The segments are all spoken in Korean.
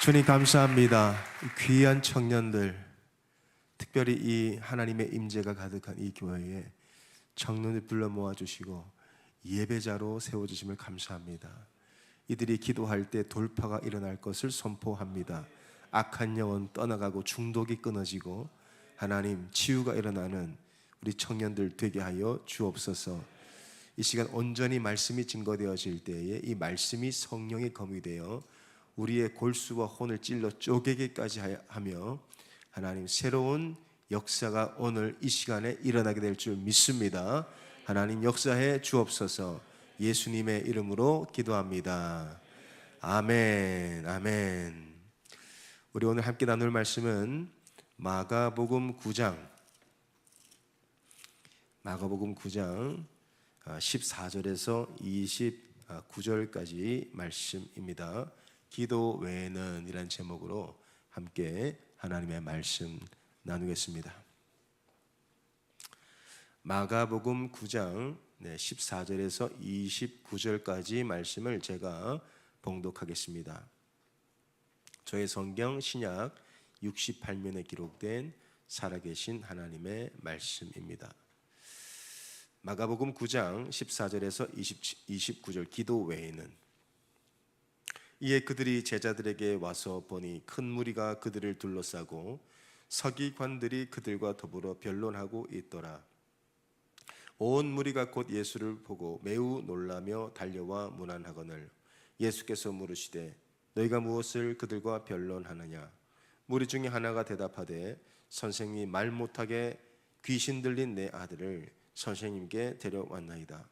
주님 감사합니다. 귀한 청년들, 특별히 이 하나님의 임재가 가득한 이 교회에 청년을 불러 모아주시고 예배자로 세워주심을 감사합니다. 이들이 기도할 때 돌파가 일어날 것을 선포합니다. 악한 영혼 떠나가고 중독이 끊어지고 하나님 치유가 일어나는 우리 청년들 되게 하여 주옵소서. 이 시간 온전히 말씀이 증거되어질 때에 이 말씀이 성령의 검이 되어 우리의 골수와 혼을 찔러 쪼개기까지 하며 하나님 새로운 역사가 오늘 이 시간에 일어나게 될 줄 믿습니다. 하나님 역사해 주옵소서. 예수님의 이름으로 기도합니다. 아멘, 아멘. 우리 오늘 함께 나눌 말씀은 마가복음 9장 14절에서 29절까지 말씀입니다. 기도 외에는 이란 제목으로 함께 하나님의 말씀 나누겠습니다. 마가복음 9장 14절에서 29절까지 말씀을 제가 봉독하겠습니다. 저의 성경 신약 68면에 기록된 살아계신 하나님의 말씀입니다. 마가복음 9장 14절에서 29절 기도 외에는 이에 그들이 제자들에게 와서 보니 큰 무리가 그들을 둘러싸고 서기관들이 그들과 더불어 변론하고 있더라. 온 무리가 곧 예수를 보고 매우 놀라며 달려와 문안하거늘 예수께서 물으시되 너희가 무엇을 그들과 변론하느냐? 무리 중에 하나가 대답하되 선생님 말 못하게 귀신 들린 내 아들을 선생님께 데려왔나이다.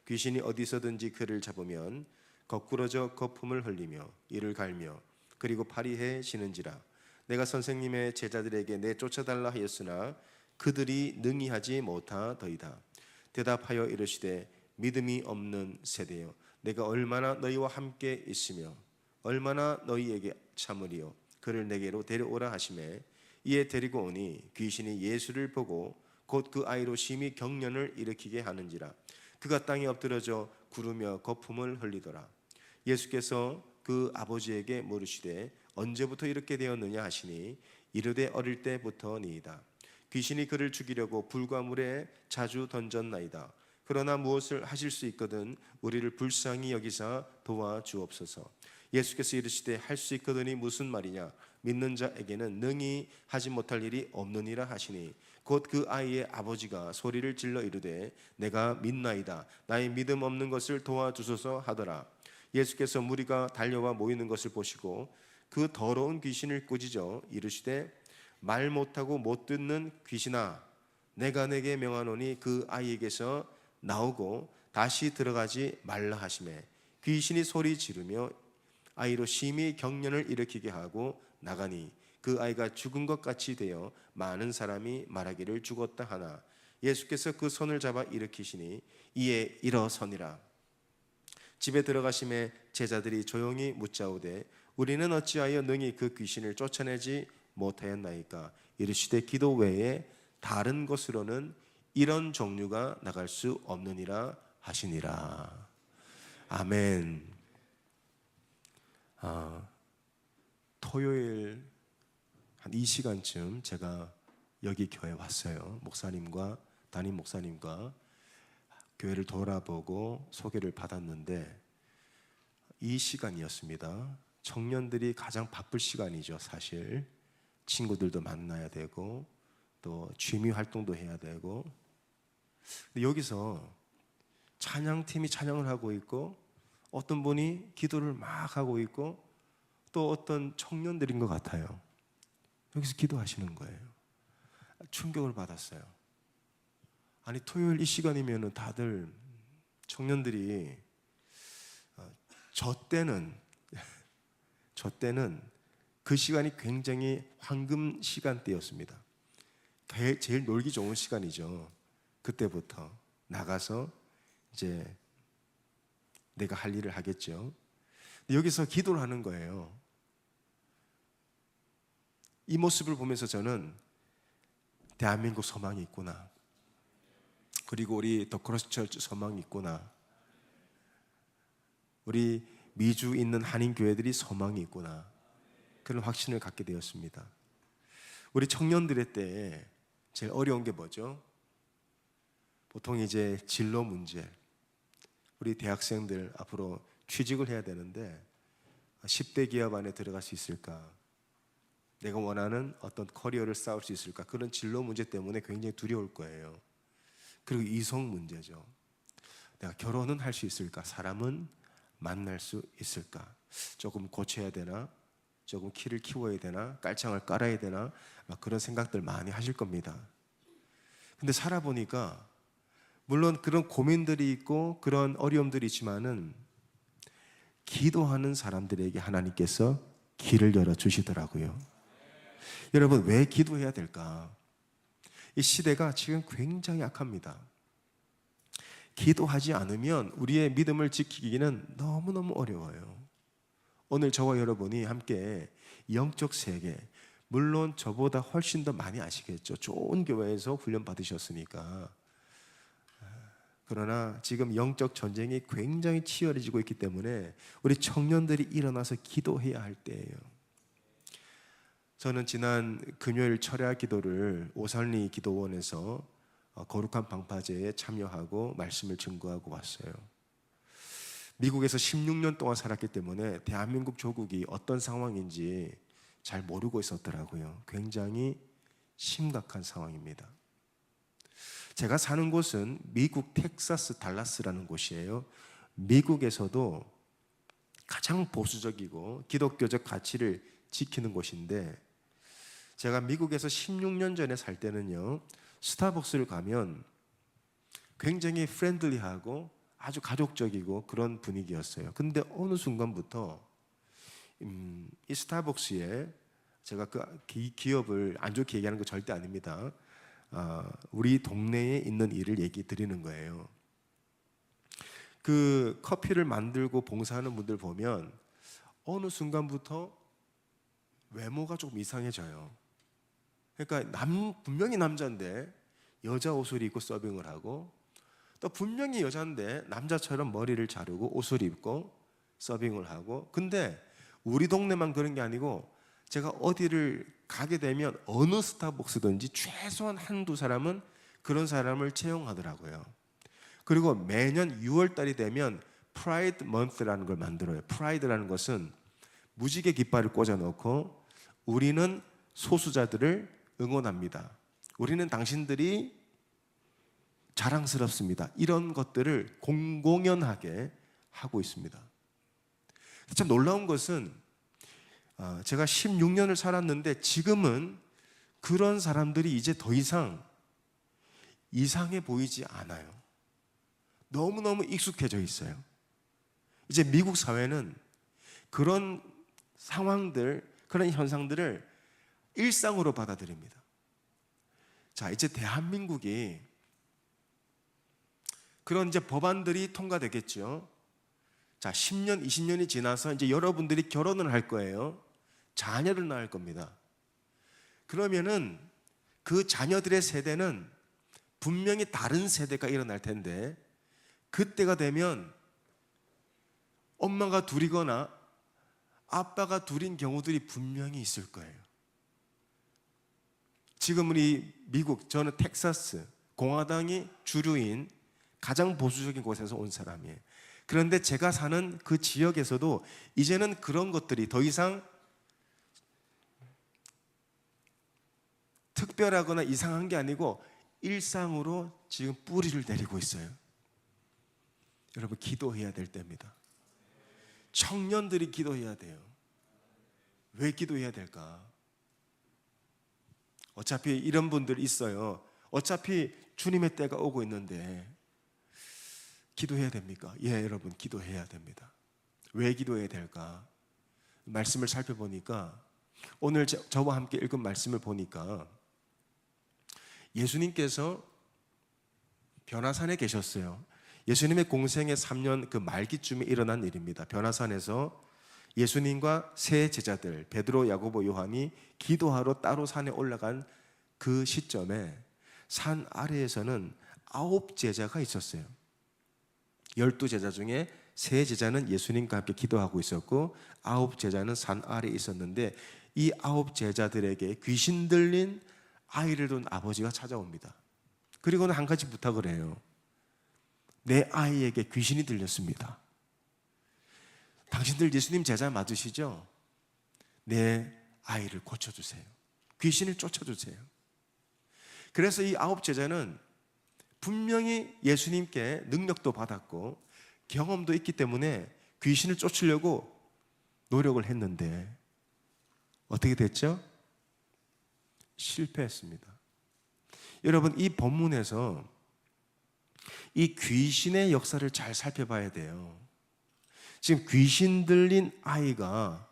귀신이 어디서든지 그를 잡으면 거꾸러져 거품을 흘리며 이를 갈며 그리고 파리해지는지라. 내가 선생님의 제자들에게 내쫓아달라 하였으나 그들이 능히 하지 못하더이다. 대답하여 이르시되 믿음이 없는 세대여 내가 얼마나 너희와 함께 있으며 얼마나 너희에게 참으리요. 그를 내게로 데려오라 하시매 이에 데리고 오니 귀신이 예수를 보고 곧 그 아이로 심히 경련을 일으키게 하는지라. 그가 땅에 엎드러져 구르며 거품을 흘리더라. 예수께서 그 아버지에게 물으시되 언제부터 이렇게 되었느냐 하시니 이르되 어릴 때부터니이다. 귀신이 그를 죽이려고 불과 물에 자주 던졌나이다. 그러나 무엇을 하실 수 있거든 우리를 불쌍히 여기사 도와주옵소서. 예수께서 이르시되 할 수 있거든이 무슨 말이냐? 믿는 자에게는 능히 하지 못할 일이 없느니라 하시니 곧 그 아이의 아버지가 소리를 질러 이르되 내가 믿나이다. 나의 믿음 없는 것을 도와주소서 하더라. 예수께서 무리가 달려와 모이는 것을 보시고 그 더러운 귀신을 꾸짖어 이르시되 말 못하고 못 듣는 귀신아 내가 내게 명하노니 그 아이에게서 나오고 다시 들어가지 말라 하시매 귀신이 소리 지르며 아이로 심히 경련을 일으키게 하고 나가니 그 아이가 죽은 것 같이 되어 많은 사람이 말하기를 죽었다 하나 예수께서 그 손을 잡아 일으키시니 이에 일어서니라. 집에 들어가심에 제자들이 조용히 묻자오되 우리는 어찌하여 능히 그 귀신을 쫓아내지 못하였나이까? 이르시되 기도 외에 다른 것으로는 이런 종류가 나갈 수 없느니라 하시니라. 아멘. 토요일 한 이 시간쯤 제가 여기 교회 왔어요. 담임 목사님과 교회를 돌아보고 소개를 받았는데 이 시간이었습니다. 청년들이 가장 바쁠 시간이죠. 사실 친구들도 만나야 되고 또 취미 활동도 해야 되고 근데 여기서 찬양팀이 찬양을 하고 있고 어떤 분이 기도를 막 하고 있고 또 어떤 청년들인 것 같아요. 여기서 기도하시는 거예요. 충격을 받았어요. 아니 토요일 이 시간이면 다들 청년들이 저 때는 그 시간이 굉장히 황금 시간대였습니다. 제일 놀기 좋은 시간이죠. 그때부터 나가서 이제 내가 할 일을 하겠죠. 여기서 기도를 하는 거예요. 이 모습을 보면서 저는 대한민국 소망이 있구나. 그리고 우리 더 크로스처치 소망이 있구나. 우리 미주 있는 한인 교회들이 소망이 있구나. 그런 확신을 갖게 되었습니다. 우리 청년들의 때 제일 어려운 게 뭐죠? 보통 이제 진로 문제. 우리 대학생들 앞으로 취직을 해야 되는데 10대 기업 안에 들어갈 수 있을까? 내가 원하는 어떤 커리어를 쌓을 수 있을까? 그런 진로 문제 때문에 굉장히 두려울 거예요. 그리고 이성 문제죠. 내가 결혼은 할 수 있을까? 사람은 만날 수 있을까? 조금 고쳐야 되나? 조금 키를 키워야 되나? 깔창을 깔아야 되나? 막 그런 생각들 많이 하실 겁니다. 근데 살아보니까 물론 그런 고민들이 있고 그런 어려움들이 있지만은 기도하는 사람들에게 하나님께서 길을 열어주시더라고요. 여러분, 왜 기도해야 될까? 이 시대가 지금 굉장히 약합니다. 기도하지 않으면 우리의 믿음을 지키기는 너무너무 어려워요. 오늘 저와 여러분이 함께 영적 세계, 물론 저보다 훨씬 더 많이 아시겠죠. 좋은 교회에서 훈련 받으셨으니까. 그러나 지금 영적 전쟁이 굉장히 치열해지고 있기 때문에 우리 청년들이 일어나서 기도해야 할 때예요. 저는 지난 금요일 철야 기도를 오산리 기도원에서 거룩한 방파제에 참여하고 말씀을 증거하고 왔어요. 미국에서 16년 동안 살았기 때문에 대한민국 조국이 어떤 상황인지 잘 모르고 있었더라고요. 굉장히 심각한 상황입니다. 제가 사는 곳은 미국 텍사스 달라스라는 곳이에요. 미국에서도 가장 보수적이고 기독교적 가치를 지키는 곳인데, 제가 미국에서 16년 전에 살 때는요, 스타벅스를 가면 굉장히 프렌들리하고 아주 가족적이고 그런 분위기였어요. 근데 어느 순간부터 이 스타벅스에, 제가 그 기업을 안 좋게 얘기하는 거 절대 아닙니다. 우리 동네에 있는 일을 얘기 드리는 거예요. 그 커피를 만들고 봉사하는 분들 보면 어느 순간부터 외모가 조금 이상해져요. 그러니까 분명히 남자인데 여자 옷을 입고 서빙을 하고, 또 분명히 여자인데 남자처럼 머리를 자르고 옷을 입고 서빙을 하고. 근데 우리 동네만 그런 게 아니고 제가 어디를 가게 되면 어느 스타벅스든지 최소한 한두 사람은 그런 사람을 채용하더라고요. 그리고 매년 6월 달이 되면 프라이드 먼스라는 걸 만들어요. 프라이드라는 것은 무지개 깃발을 꽂아놓고 우리는 소수자들을 응원합니다. 우리는 당신들이 자랑스럽습니다. 이런 것들을 공공연하게 하고 있습니다. 참 놀라운 것은 제가 16년을 살았는데 지금은 그런 사람들이 이제 더 이상 이상해 보이지 않아요. 너무너무 익숙해져 있어요. 이제 미국 사회는 그런 상황들, 그런 현상들을 일상으로 받아들입니다. 자, 이제 대한민국이 그런 이제 법안들이 통과되겠죠. 자, 10년, 20년이 지나서 이제 여러분들이 결혼을 할 거예요. 자녀를 낳을 겁니다. 그러면은 그 자녀들의 세대는 분명히 다른 세대가 일어날 텐데, 그때가 되면 엄마가 둘이거나 아빠가 둘인 경우들이 분명히 있을 거예요. 지금 우리 미국, 저는 텍사스, 공화당이 주류인 가장 보수적인 곳에서 온 사람이에요. 그런데 제가 사는 그 지역에서도 이제는 그런 것들이 더 이상 특별하거나 이상한 게 아니고 일상으로 지금 뿌리를 내리고 있어요. 여러분, 기도해야 될 때입니다. 청년들이 기도해야 돼요. 왜 기도해야 될까? 어차피 이런 분들 있어요. 어차피 주님의 때가 오고 있는데 기도해야 됩니까? 예, 여러분, 기도해야 됩니다. 왜 기도해야 될까? 말씀을 살펴보니까, 오늘 저와 함께 읽은 말씀을 보니까 예수님께서 변화산에 계셨어요. 예수님의 공생의 3년 그 말기쯤에 일어난 일입니다. 변화산에서 예수님과 세 제자들 베드로, 야고보, 요한이 기도하러 따로 산에 올라간 그 시점에 산 아래에서는 9 제자가 있었어요. 12제자 중에 세 제자는 예수님과 함께 기도하고 있었고 9 제자는 산 아래에 있었는데 이 9 제자들에게 귀신 들린 아이를 둔 아버지가 찾아옵니다. 그리고는 한 가지 부탁을 해요. 내 아이에게 귀신이 들렸습니다. 당신들 예수님 제자 맞으시죠? 내 아이를 고쳐주세요. 귀신을 쫓아주세요. 그래서 이 9 제자는 분명히 예수님께 능력도 받았고 경험도 있기 때문에 귀신을 쫓으려고 노력을 했는데 어떻게 됐죠? 실패했습니다. 여러분, 이 본문에서 이 귀신의 역사를 잘 살펴봐야 돼요. 지금 귀신 들린 아이가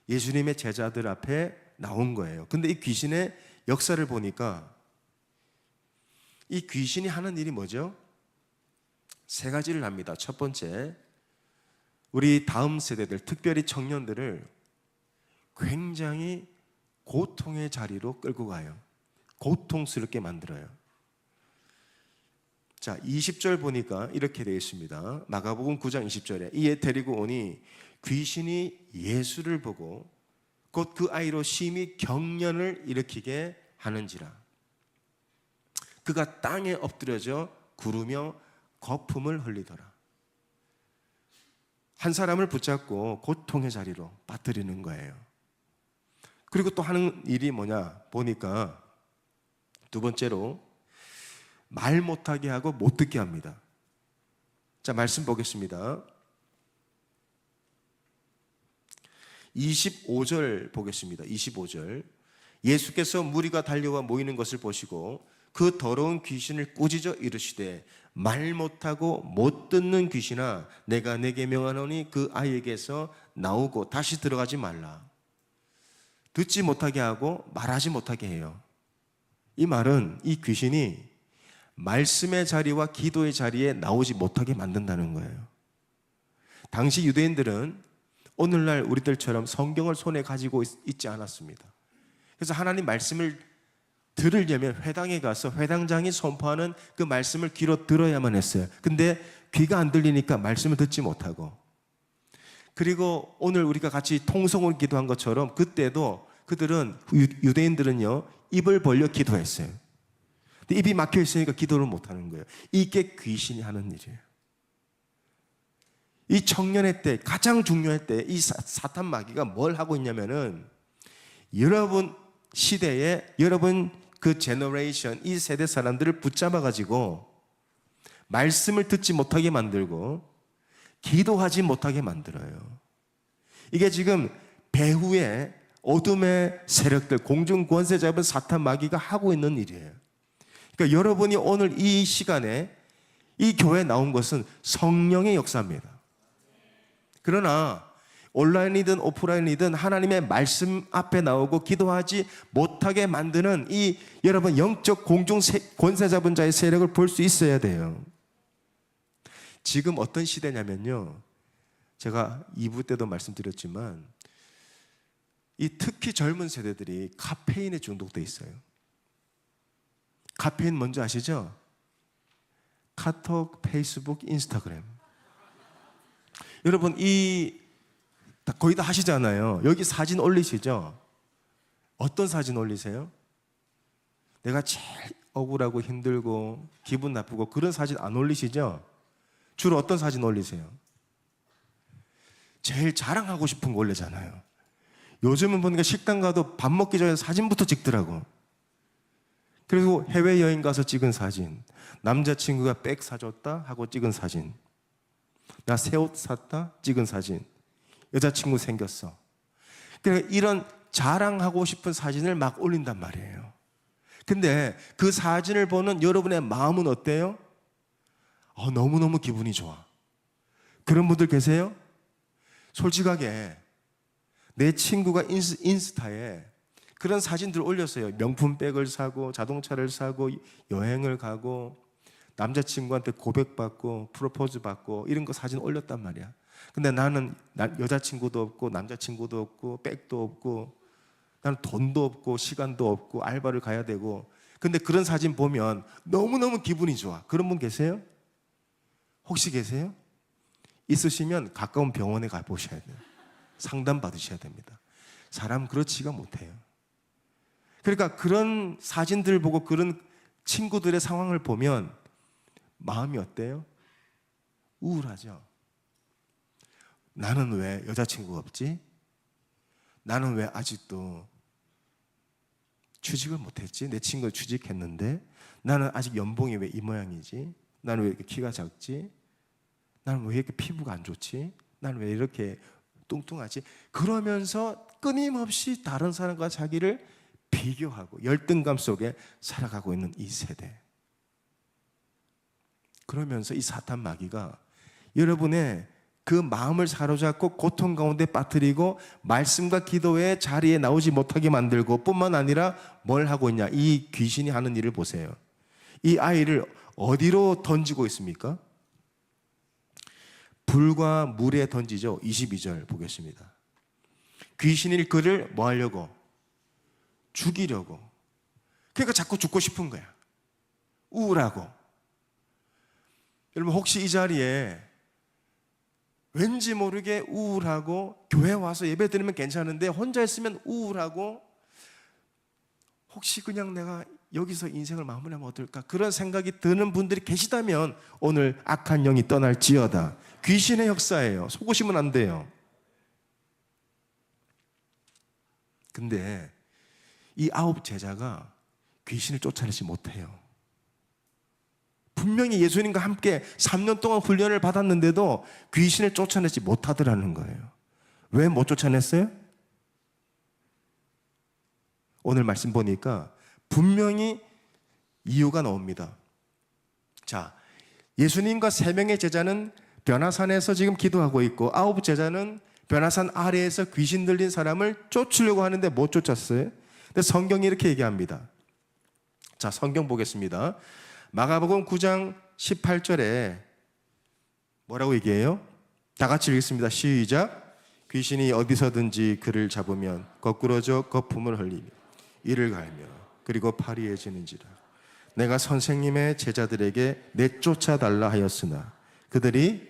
예수님의 제자들 앞에 나온 거예요. 근데 이 귀신의 역사를 보니까 이 귀신이 하는 일이 뭐죠? 세 가지를 합니다. 첫 번째, 우리 다음 세대들, 특별히 청년들을 굉장히 고통의 자리로 끌고 가요. 고통스럽게 만들어요. 자, 20절 보니까 이렇게 되어 있습니다. 마가복음 9장 20절에 이에 데리고 오니 귀신이 예수를 보고 곧 그 아이로 심히 경련을 일으키게 하는지라. 그가 땅에 엎드려져 구르며 거품을 흘리더라. 한 사람을 붙잡고 고통의 자리로 빠뜨리는 거예요. 그리고 또 하는 일이 뭐냐 보니까 두 번째로 말 못하게 하고 못 듣게 합니다. 자, 말씀 보겠습니다. 25절 보겠습니다. 25절. 예수께서 무리가 달려와 모이는 것을 보시고 그 더러운 귀신을 꾸짖어 이르시되 말 못하고 못 듣는 귀신아 내가 네게 명하노니 그 아이에게서 나오고 다시 들어가지 말라. 듣지 못하게 하고 말하지 못하게 해요. 이 말은 이 귀신이 말씀의 자리와 기도의 자리에 나오지 못하게 만든다는 거예요. 당시 유대인들은 오늘날 우리들처럼 성경을 손에 가지고 있지 않았습니다. 그래서 하나님 말씀을 들으려면 회당에 가서 회당장이 선포하는 그 말씀을 귀로 들어야만 했어요. 근데 귀가 안 들리니까 말씀을 듣지 못하고, 그리고 오늘 우리가 같이 통성을 기도한 것처럼 그때도 그들은, 유대인들은요, 입을 벌려 기도했어요. 근데 입이 막혀 있으니까 기도를 못 하는 거예요. 이게 귀신이 하는 일이에요. 이 청년의 때, 가장 중요할 때 이 사탄 마귀가 뭘 하고 있냐면은 여러분 시대에, 여러분 그 제너레이션, 이 세대 사람들을 붙잡아 가지고 말씀을 듣지 못하게 만들고 기도하지 못하게 만들어요. 이게 지금 배후에 어둠의 세력들, 공중 권세 잡은 사탄 마귀가 하고 있는 일이에요. 그러니까 여러분이 오늘 이 시간에 이 교회에 나온 것은 성령의 역사입니다. 그러나 온라인이든 오프라인이든 하나님의 말씀 앞에 나오고 기도하지 못하게 만드는 이 여러분 영적 공중 권세 잡은 자의 세력을 볼 수 있어야 돼요. 지금 어떤 시대냐면요, 제가 2부 때도 말씀드렸지만 이 특히 젊은 세대들이 카페인에 중독돼 있어요. 카페인 뭔지 아시죠? 카톡, 페이스북, 인스타그램. 여러분 거의 다 하시잖아요. 여기 사진 올리시죠? 어떤 사진 올리세요? 내가 제일 억울하고 힘들고 기분 나쁘고 그런 사진 안 올리시죠? 주로 어떤 사진 올리세요? 제일 자랑하고 싶은 거 올리잖아요. 요즘은 보니까 식당 가도 밥 먹기 전에 사진부터 찍더라고. 그리고 해외여행 가서 찍은 사진, 남자친구가 백 사줬다 하고 찍은 사진, 나 새 옷 샀다 찍은 사진, 여자친구 생겼어. 그러니까 이런 자랑하고 싶은 사진을 막 올린단 말이에요. 근데 그 사진을 보는 여러분의 마음은 어때요? 너무너무 기분이 좋아. 그런 분들 계세요? 솔직하게 내 친구가 인스타에 그런 사진들 올렸어요. 명품 백을 사고 자동차를 사고 여행을 가고 남자친구한테 고백받고 프로포즈 받고 이런 거 사진 올렸단 말이야. 근데 나는 여자친구도 없고 남자친구도 없고 백도 없고 나는 돈도 없고 시간도 없고 알바를 가야 되고, 근데 그런 사진 보면 너무너무 기분이 좋아. 그런 분 계세요? 혹시 계세요? 있으시면 가까운 병원에 가보셔야 돼요. 상담 받으셔야 됩니다. 사람 그렇지가 못해요. 그러니까 그런 사진들 보고 그런 친구들의 상황을 보면 마음이 어때요? 우울하죠. 나는 왜 여자친구가 없지? 나는 왜 아직도 취직을 못했지? 내 친구가 취직했는데 나는 아직 연봉이 왜 이 모양이지? 나는 왜 이렇게 키가 작지? 나는 왜 이렇게 피부가 안 좋지? 나는 왜 이렇게 뚱뚱하지? 그러면서 끊임없이 다른 사람과 자기를 비교하고 열등감 속에 살아가고 있는 이 세대. 그러면서 이 사탄 마귀가 여러분의 그 마음을 사로잡고 고통 가운데 빠뜨리고 말씀과 기도의 자리에 나오지 못하게 만들고 뿐만 아니라 뭘 하고 있냐? 이 귀신이 하는 일을 보세요. 이 아이를 어디로 던지고 있습니까? 불과 물에 던지죠. 22절 보겠습니다. 귀신이 그를 뭐 하려고? 죽이려고. 그러니까 자꾸 죽고 싶은 거야. 우울하고. 여러분 혹시 이 자리에 왠지 모르게 우울하고 교회 와서 예배 드리면 괜찮은데 혼자 있으면 우울하고 혹시 그냥 내가 여기서 인생을 마무리하면 어떨까? 그런 생각이 드는 분들이 계시다면 오늘 악한 영이 떠날지어다. 귀신의 역사예요. 속으시면 안 돼요. 근데 이 9 제자가 귀신을 쫓아내지 못해요. 분명히 예수님과 함께 3년 동안 훈련을 받았는데도 귀신을 쫓아내지 못하더라는 거예요. 왜 못 쫓아냈어요? 오늘 말씀 보니까 분명히 이유가 나옵니다. 자, 예수님과 3명의 제자는 변화산에서 지금 기도하고 있고 9 제자는 변화산 아래에서 귀신 들린 사람을 쫓으려고 하는데 못 쫓았어요. 근데 성경이 이렇게 얘기합니다. 자, 성경 보겠습니다. 마가복음 9장 18절에 뭐라고 얘기해요? 다 같이 읽겠습니다. 시작. 귀신이 어디서든지 그를 잡으면 거꾸러져 거품을 흘리며 이를 갈며 그리고 파리해지는지라. 내가 선생님의 제자들에게 내쫓아 달라 하였으나 그들이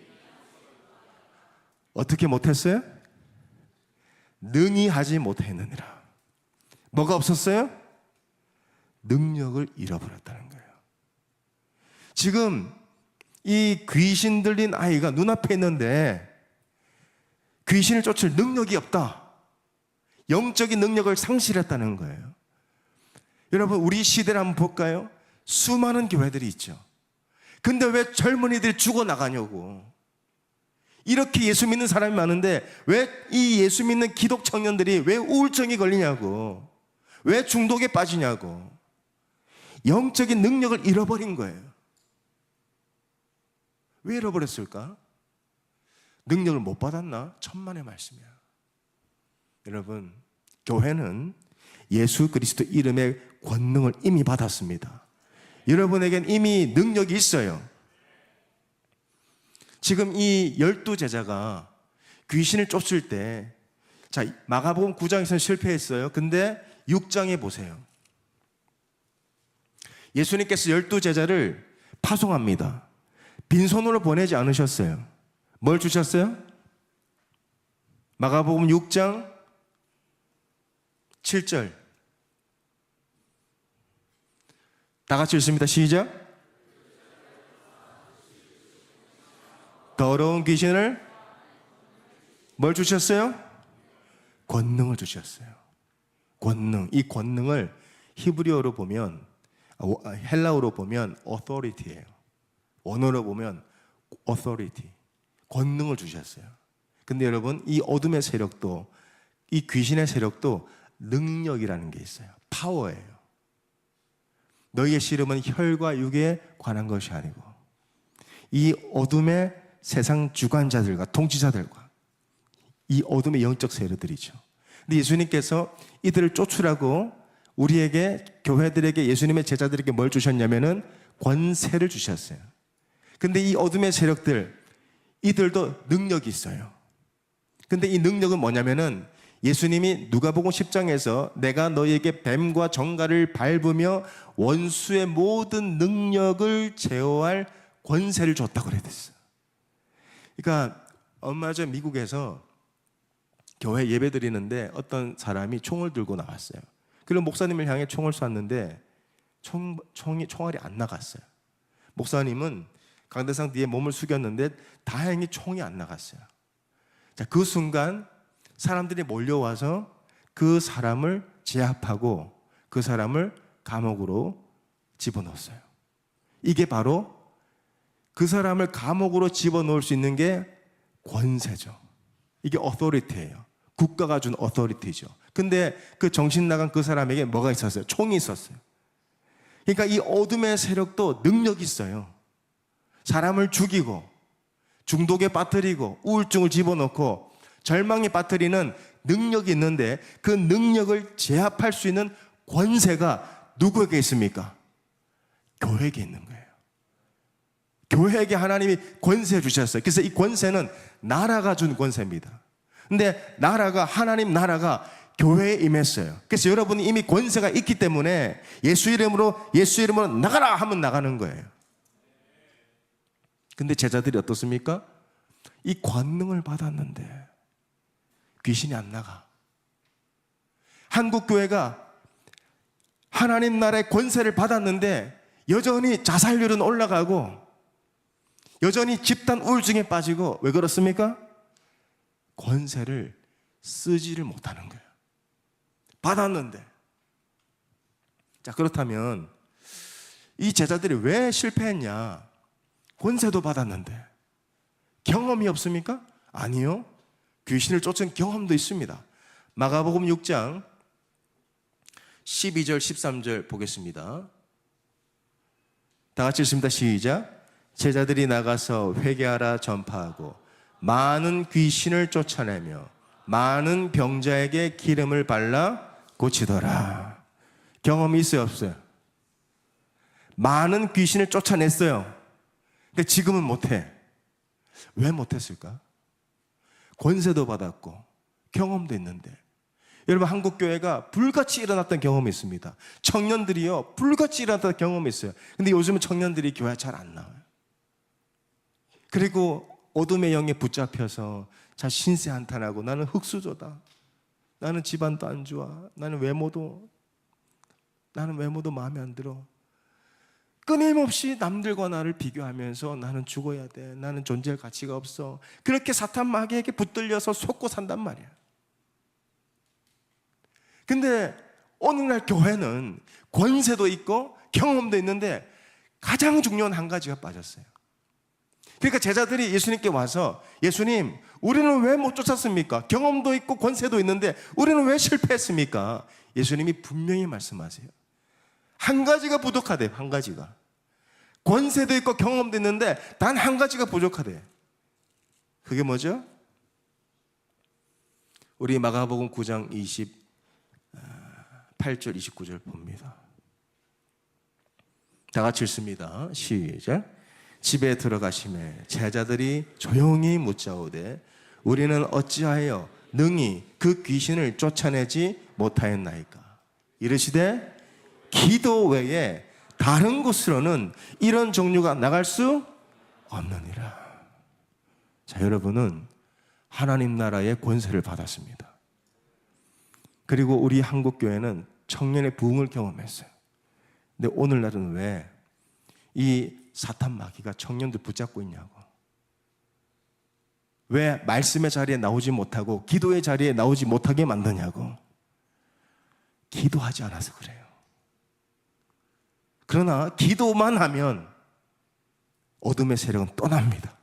어떻게 못했어요? 능히 하지 못했느니라. 뭐가 없었어요? 능력을 잃어버렸다는 거예요. 지금 이 귀신 들린 아이가 눈앞에 있는데 귀신을 쫓을 능력이 없다. 영적인 능력을 상실했다는 거예요. 여러분 우리 시대를 한번 볼까요? 수많은 교회들이 있죠. 근데 왜 젊은이들이 죽어나가냐고. 이렇게 예수 믿는 사람이 많은데 왜 이 예수 믿는 기독 청년들이 왜 우울증이 걸리냐고. 왜 중독에 빠지냐고. 영적인 능력을 잃어버린 거예요. 왜 잃어버렸을까? 능력을 못 받았나? 천만의 말씀이야. 여러분, 교회는 예수 그리스도 이름의 권능을 이미 받았습니다. 여러분에겐 이미 능력이 있어요. 지금 이 12제자가 귀신을 쫓을 때, 자, 마가복음 9장에서는 실패했어요. 근데 6장에 보세요. 예수님께서 12제자를 파송합니다. 빈손으로 보내지 않으셨어요. 뭘 주셨어요? 마가복음 6장 7절. 다 같이 읽습니다. 시작. 더러운 귀신을 뭘 주셨어요? 권능을 주셨어요. 권능. 이 권능을 히브리어로 보면, 헬라어로 보면 authority예요. 원어로 보면 authority. 권능을 주셨어요. 근데 여러분, 이 어둠의 세력도, 이 귀신의 세력도 능력이라는 게 있어요. 파워예요. 너희의 씨름은 혈과 육에 관한 것이 아니고 이 어둠의 세상 주관자들과 통치자들과 이 어둠의 영적 세력들이죠. 근데 예수님께서 이들을 쫓으라고 우리에게, 교회들에게, 예수님의 제자들에게 뭘 주셨냐면은 권세를 주셨어요. 근데 이 어둠의 세력들, 이들도 능력이 있어요. 근데 이 능력은 뭐냐면은 예수님이 누가복음 10장에서 내가 너희에게 뱀과 정갈을 밟으며 원수의 모든 능력을 제어할 권세를 줬다고 그랬어요. 그러니까 얼마 전 미국에서 교회 예배 드리는데 어떤 사람이 총을 들고 나왔어요. 그리고 목사님을 향해 총을 쐈는데 총알이 안 나갔어요. 목사님은 강대상 뒤에 몸을 숙였는데 다행히 총이 안 나갔어요. 자, 그 순간 사람들이 몰려와서 그 사람을 제압하고 그 사람을 감옥으로 집어넣었어요. 이게 바로 그 사람을 감옥으로 집어넣을 수 있는 게 권세죠. 이게 어토리티예요. 국가가 준 어토리티죠. 근데 그 정신 나간 그 사람에게 뭐가 있었어요? 총이 있었어요. 그러니까 이 어둠의 세력도 능력이 있어요. 사람을 죽이고 중독에 빠뜨리고 우울증을 집어넣고 절망에 빠뜨리는 능력이 있는데 그 능력을 제압할 수 있는 권세가 누구에게 있습니까? 교회에게 있는 거예요. 교회에게 하나님이 권세 주셨어요. 그래서 이 권세는 나라가 준 권세입니다. 근데 하나님 나라가 교회에 임했어요. 그래서 여러분이 이미 권세가 있기 때문에 예수 이름으로 나가라 하면 나가는 거예요. 근데 제자들이 어떻습니까? 이 권능을 받았는데 귀신이 안 나가. 한국 교회가 하나님 나라의 권세를 받았는데 여전히 자살률은 올라가고 여전히 집단 우울증에 빠지고 왜 그렇습니까? 권세를 쓰지를 못하는 거예요. 받았는데. 자, 그렇다면 이 제자들이 왜 실패했냐? 권세도 받았는데 경험이 없습니까? 아니요. 귀신을 쫓은 경험도 있습니다. 마가복음 6장 12절 13절 보겠습니다. 다 같이 읽습니다. 시작. 제자들이 나가서 회개하라 전파하고 많은 귀신을 쫓아내며 많은 병자에게 기름을 발라 고치더라. 경험이 있어요, 없어요? 많은 귀신을 쫓아냈어요. 근데 지금은 못해. 왜 못했을까? 권세도 받았고 경험도 있는데. 여러분, 한국 교회가 불같이 일어났던 경험이 있습니다. 청년들이요, 불같이 일어났던 경험이 있어요. 근데 요즘은 청년들이 교회 잘 안 나와요. 그리고 어둠의 영에 붙잡혀서 자 신세 한탄하고 나는 흙수저다. 나는 집안도 안 좋아. 나는 외모도 마음에 안 들어. 끊임없이 남들과 나를 비교하면서 나는 죽어야 돼. 나는 존재할 가치가 없어. 그렇게 사탄 마귀에게 붙들려서 속고 산단 말이야. 근데 어느 날 교회는 권세도 있고 경험도 있는데 가장 중요한 한 가지가 빠졌어요. 그러니까 제자들이 예수님께 와서 예수님, 우리는 왜 못 쫓았습니까? 경험도 있고 권세도 있는데 우리는 왜 실패했습니까? 예수님이 분명히 말씀하세요. 한 가지가 부족하대요. 한 가지가. 권세도 있고 경험도 있는데 단 한 가지가 부족하대요. 그게 뭐죠? 우리 마가복음 9장 28절 29절 봅니다. 다 같이 읽습니다. 시작. 집에 들어가심에 제자들이 조용히 묻자오되 우리는 어찌하여 능히 그 귀신을 쫓아내지 못하였나이까? 이르시되 기도 외에 다른 곳으로는 이런 종류가 나갈 수 없느니라. 자, 여러분은 하나님 나라의 권세를 받았습니다. 그리고 우리 한국교회는 청년의 부흥을 경험했어요. 근데 오늘날은 왜 이 사탄 마귀가 청년들 붙잡고 있냐고. 왜 말씀의 자리에 나오지 못하고 기도의 자리에 나오지 못하게 만드냐고. 기도하지 않아서 그래요. 그러나 기도만 하면 어둠의 세력은 떠납니다.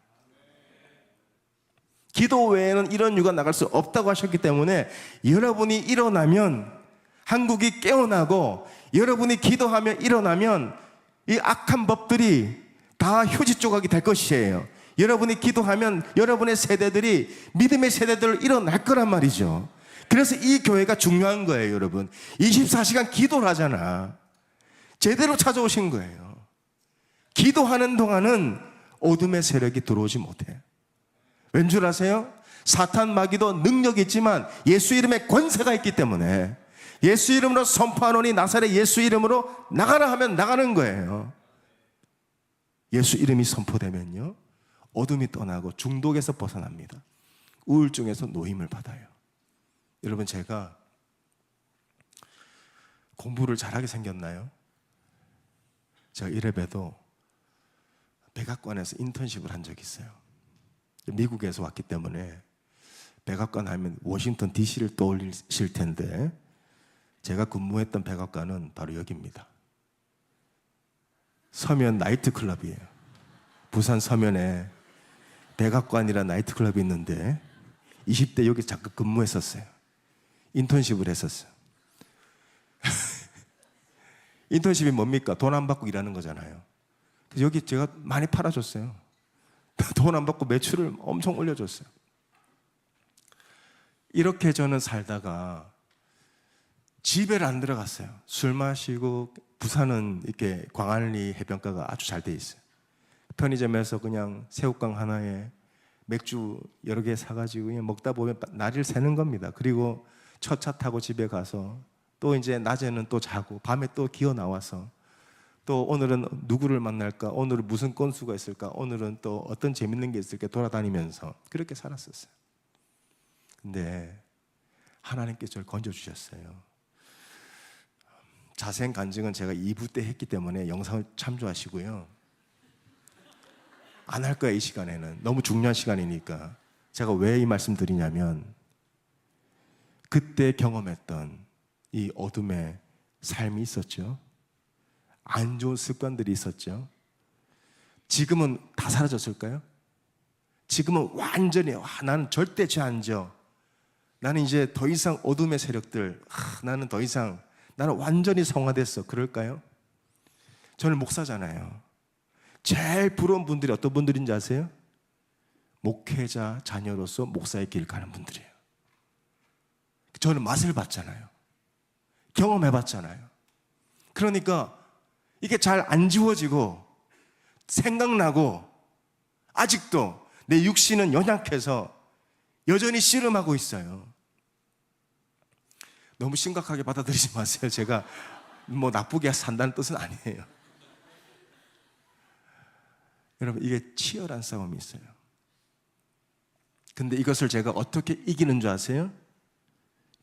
기도 외에는 이런 유가 나갈 수 없다고 하셨기 때문에 여러분이 일어나면 한국이 깨어나고 여러분이 기도하며 일어나면 이 악한 법들이 다 휴지 조각이 될 것이에요. 여러분이 기도하면 여러분의 세대들이 믿음의 세대들로 일어날 거란 말이죠. 그래서 이 교회가 중요한 거예요, 여러분. 24시간 기도를 하잖아. 제대로 찾아오신 거예요. 기도하는 동안은 어둠의 세력이 들어오지 못해. 왠 줄 아세요? 사탄 마귀도 능력이 있지만 예수 이름에 권세가 있기 때문에 예수 이름으로 선포하노니 나사렛 예수 이름으로 나가라 하면 나가는 거예요. 예수 이름이 선포되면요, 어둠이 떠나고 중독에서 벗어납니다. 우울증에서 노임을 받아요. 여러분, 제가 공부를 잘하게 생겼나요? 제가 이래봬도 백악관에서 인턴십을 한 적이 있어요. 미국에서 왔기 때문에 백악관 하면 워싱턴 DC를 떠올리실 텐데, 제가 근무했던 백악관은 바로 여기입니다. 서면 나이트클럽이에요. 부산 서면에 백악관이라는 나이트클럽이 있는데 20대 여기 잠깐 근무했었어요. 인턴십을 했었어요. 인턴십이 뭡니까? 돈 안 받고 일하는 거잖아요. 그래서 여기 제가 많이 팔아줬어요. 돈 안 받고 매출을 엄청 올려줬어요. 이렇게 저는 살다가 집에를 안 들어갔어요. 술 마시고, 부산은 이렇게 광안리 해변가가 아주 잘 돼 있어요. 편의점에서 그냥 새우깡 하나에 맥주 여러 개 사가지고 그냥 먹다 보면 날을 새는 겁니다. 그리고 첫 차 타고 집에 가서 또 이제 낮에는 또 자고, 밤에 또 기어 나와서 또 오늘은 누구를 만날까, 오늘은 무슨 건수가 있을까, 오늘은 또 어떤 재밌는 게 있을까 돌아다니면서 그렇게 살았었어요. 근데 하나님께서 저를 건져주셨어요. 자세한 간증은 제가 2부 때 했기 때문에 영상을 참조하시고요. 안 할 거야, 이 시간에는. 너무 중요한 시간이니까. 제가 왜 이 말씀 드리냐면, 그때 경험했던 이 어둠의 삶이 있었죠. 안 좋은 습관들이 있었죠. 지금은 다 사라졌을까요? 지금은 완전히 나는 절대 죄 안 져. 나는 이제 더 이상 어둠의 세력들, 나는 더 이상, 나는 완전히 성화됐어. 그럴까요? 저는 목사잖아요. 제일 부러운 분들이 어떤 분들인지 아세요? 목회자 자녀로서 목사의 길 가는 분들이에요. 저는 맛을 봤잖아요. 경험해봤잖아요. 그러니까 이게 잘 안 지워지고 생각나고, 아직도 내 육신은 연약해서 여전히 씨름하고 있어요. 너무 심각하게 받아들이지 마세요. 제가 뭐 나쁘게 산다는 뜻은 아니에요. 여러분, 이게 치열한 싸움이 있어요. 근데 이것을 제가 어떻게 이기는 줄 아세요?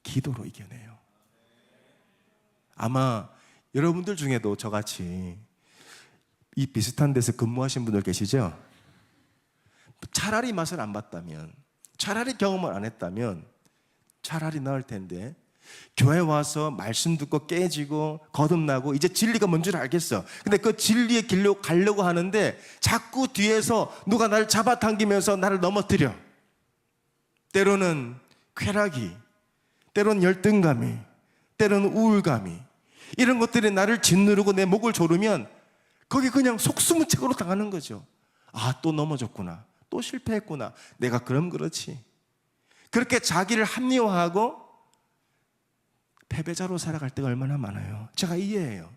기도로 이겨내요. 아마 여러분들 중에도 저같이 이 비슷한 데서 근무하신 분들 계시죠? 차라리 맛을 안 봤다면, 차라리 경험을 안 했다면 차라리 나을 텐데, 교회 와서 말씀 듣고 깨지고 거듭나고 이제 진리가 뭔 줄 알겠어. 근데 그 진리의 길로 가려고 하는데 자꾸 뒤에서 누가 나를 잡아당기면서 나를 넘어뜨려. 때로는 쾌락이, 때로는 열등감이, 때로는 우울감이, 이런 것들이 나를 짓누르고 내 목을 조르면 거기 그냥 속수무책으로 당하는 거죠. 아, 또 넘어졌구나, 또 실패했구나, 내가 그럼 그렇지. 그렇게 자기를 합리화하고 패배자로 살아갈 때가 얼마나 많아요. 제가 이해해요.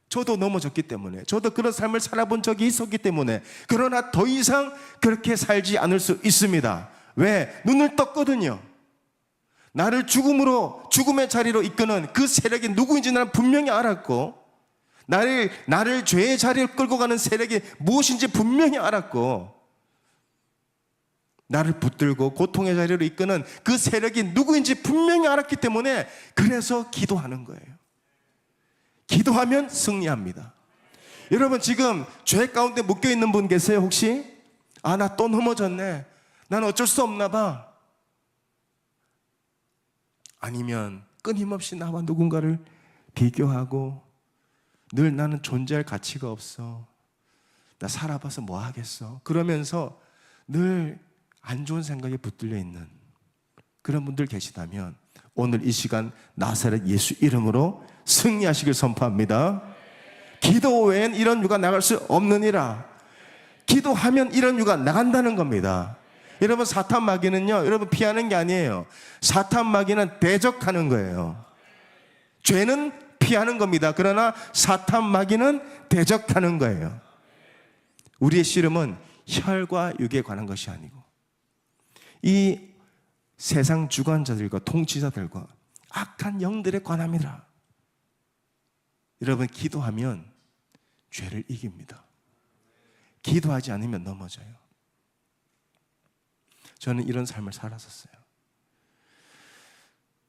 저도 넘어졌기 때문에, 저도 그런 삶을 살아본 적이 있었기 때문에. 그러나 더 이상 그렇게 살지 않을 수 있습니다. 왜? 눈을 떴거든요. 나를 죽음의 자리로 이끄는 그 세력이 누구인지 나는 분명히 알았고, 나를 죄의 자리를 끌고 가는 세력이 무엇인지 분명히 알았고, 나를 붙들고 고통의 자리로 이끄는 그 세력이 누구인지 분명히 알았기 때문에, 그래서 기도하는 거예요. 기도하면 승리합니다. 여러분, 지금 죄 가운데 묶여있는 분 계세요 혹시? 아, 나 또 넘어졌네, 난 어쩔 수 없나 봐. 아니면 끊임없이 나와 누군가를 비교하고 늘 나는 존재할 가치가 없어, 나 살아봐서 뭐 하겠어, 그러면서 늘 안 좋은 생각에 붙들려 있는 그런 분들 계시다면, 오늘 이 시간 나사렛 예수 이름으로 승리하시길 선포합니다. 기도 외엔 이런 유가 나갈 수 없느니라. 기도하면 이런 유가 나간다는 겁니다. 여러분, 사탄 마귀는요, 여러분 피하는 게 아니에요. 사탄 마귀는 대적하는 거예요. 죄는 피하는 겁니다. 그러나 사탄 마귀는 대적하는 거예요. 우리의 씨름은 혈과 육에 관한 것이 아니고, 이 세상 주관자들과 통치자들과 악한 영들에 관합니다. 여러분, 기도하면 죄를 이깁니다. 기도하지 않으면 넘어져요. 저는 이런 삶을 살았었어요.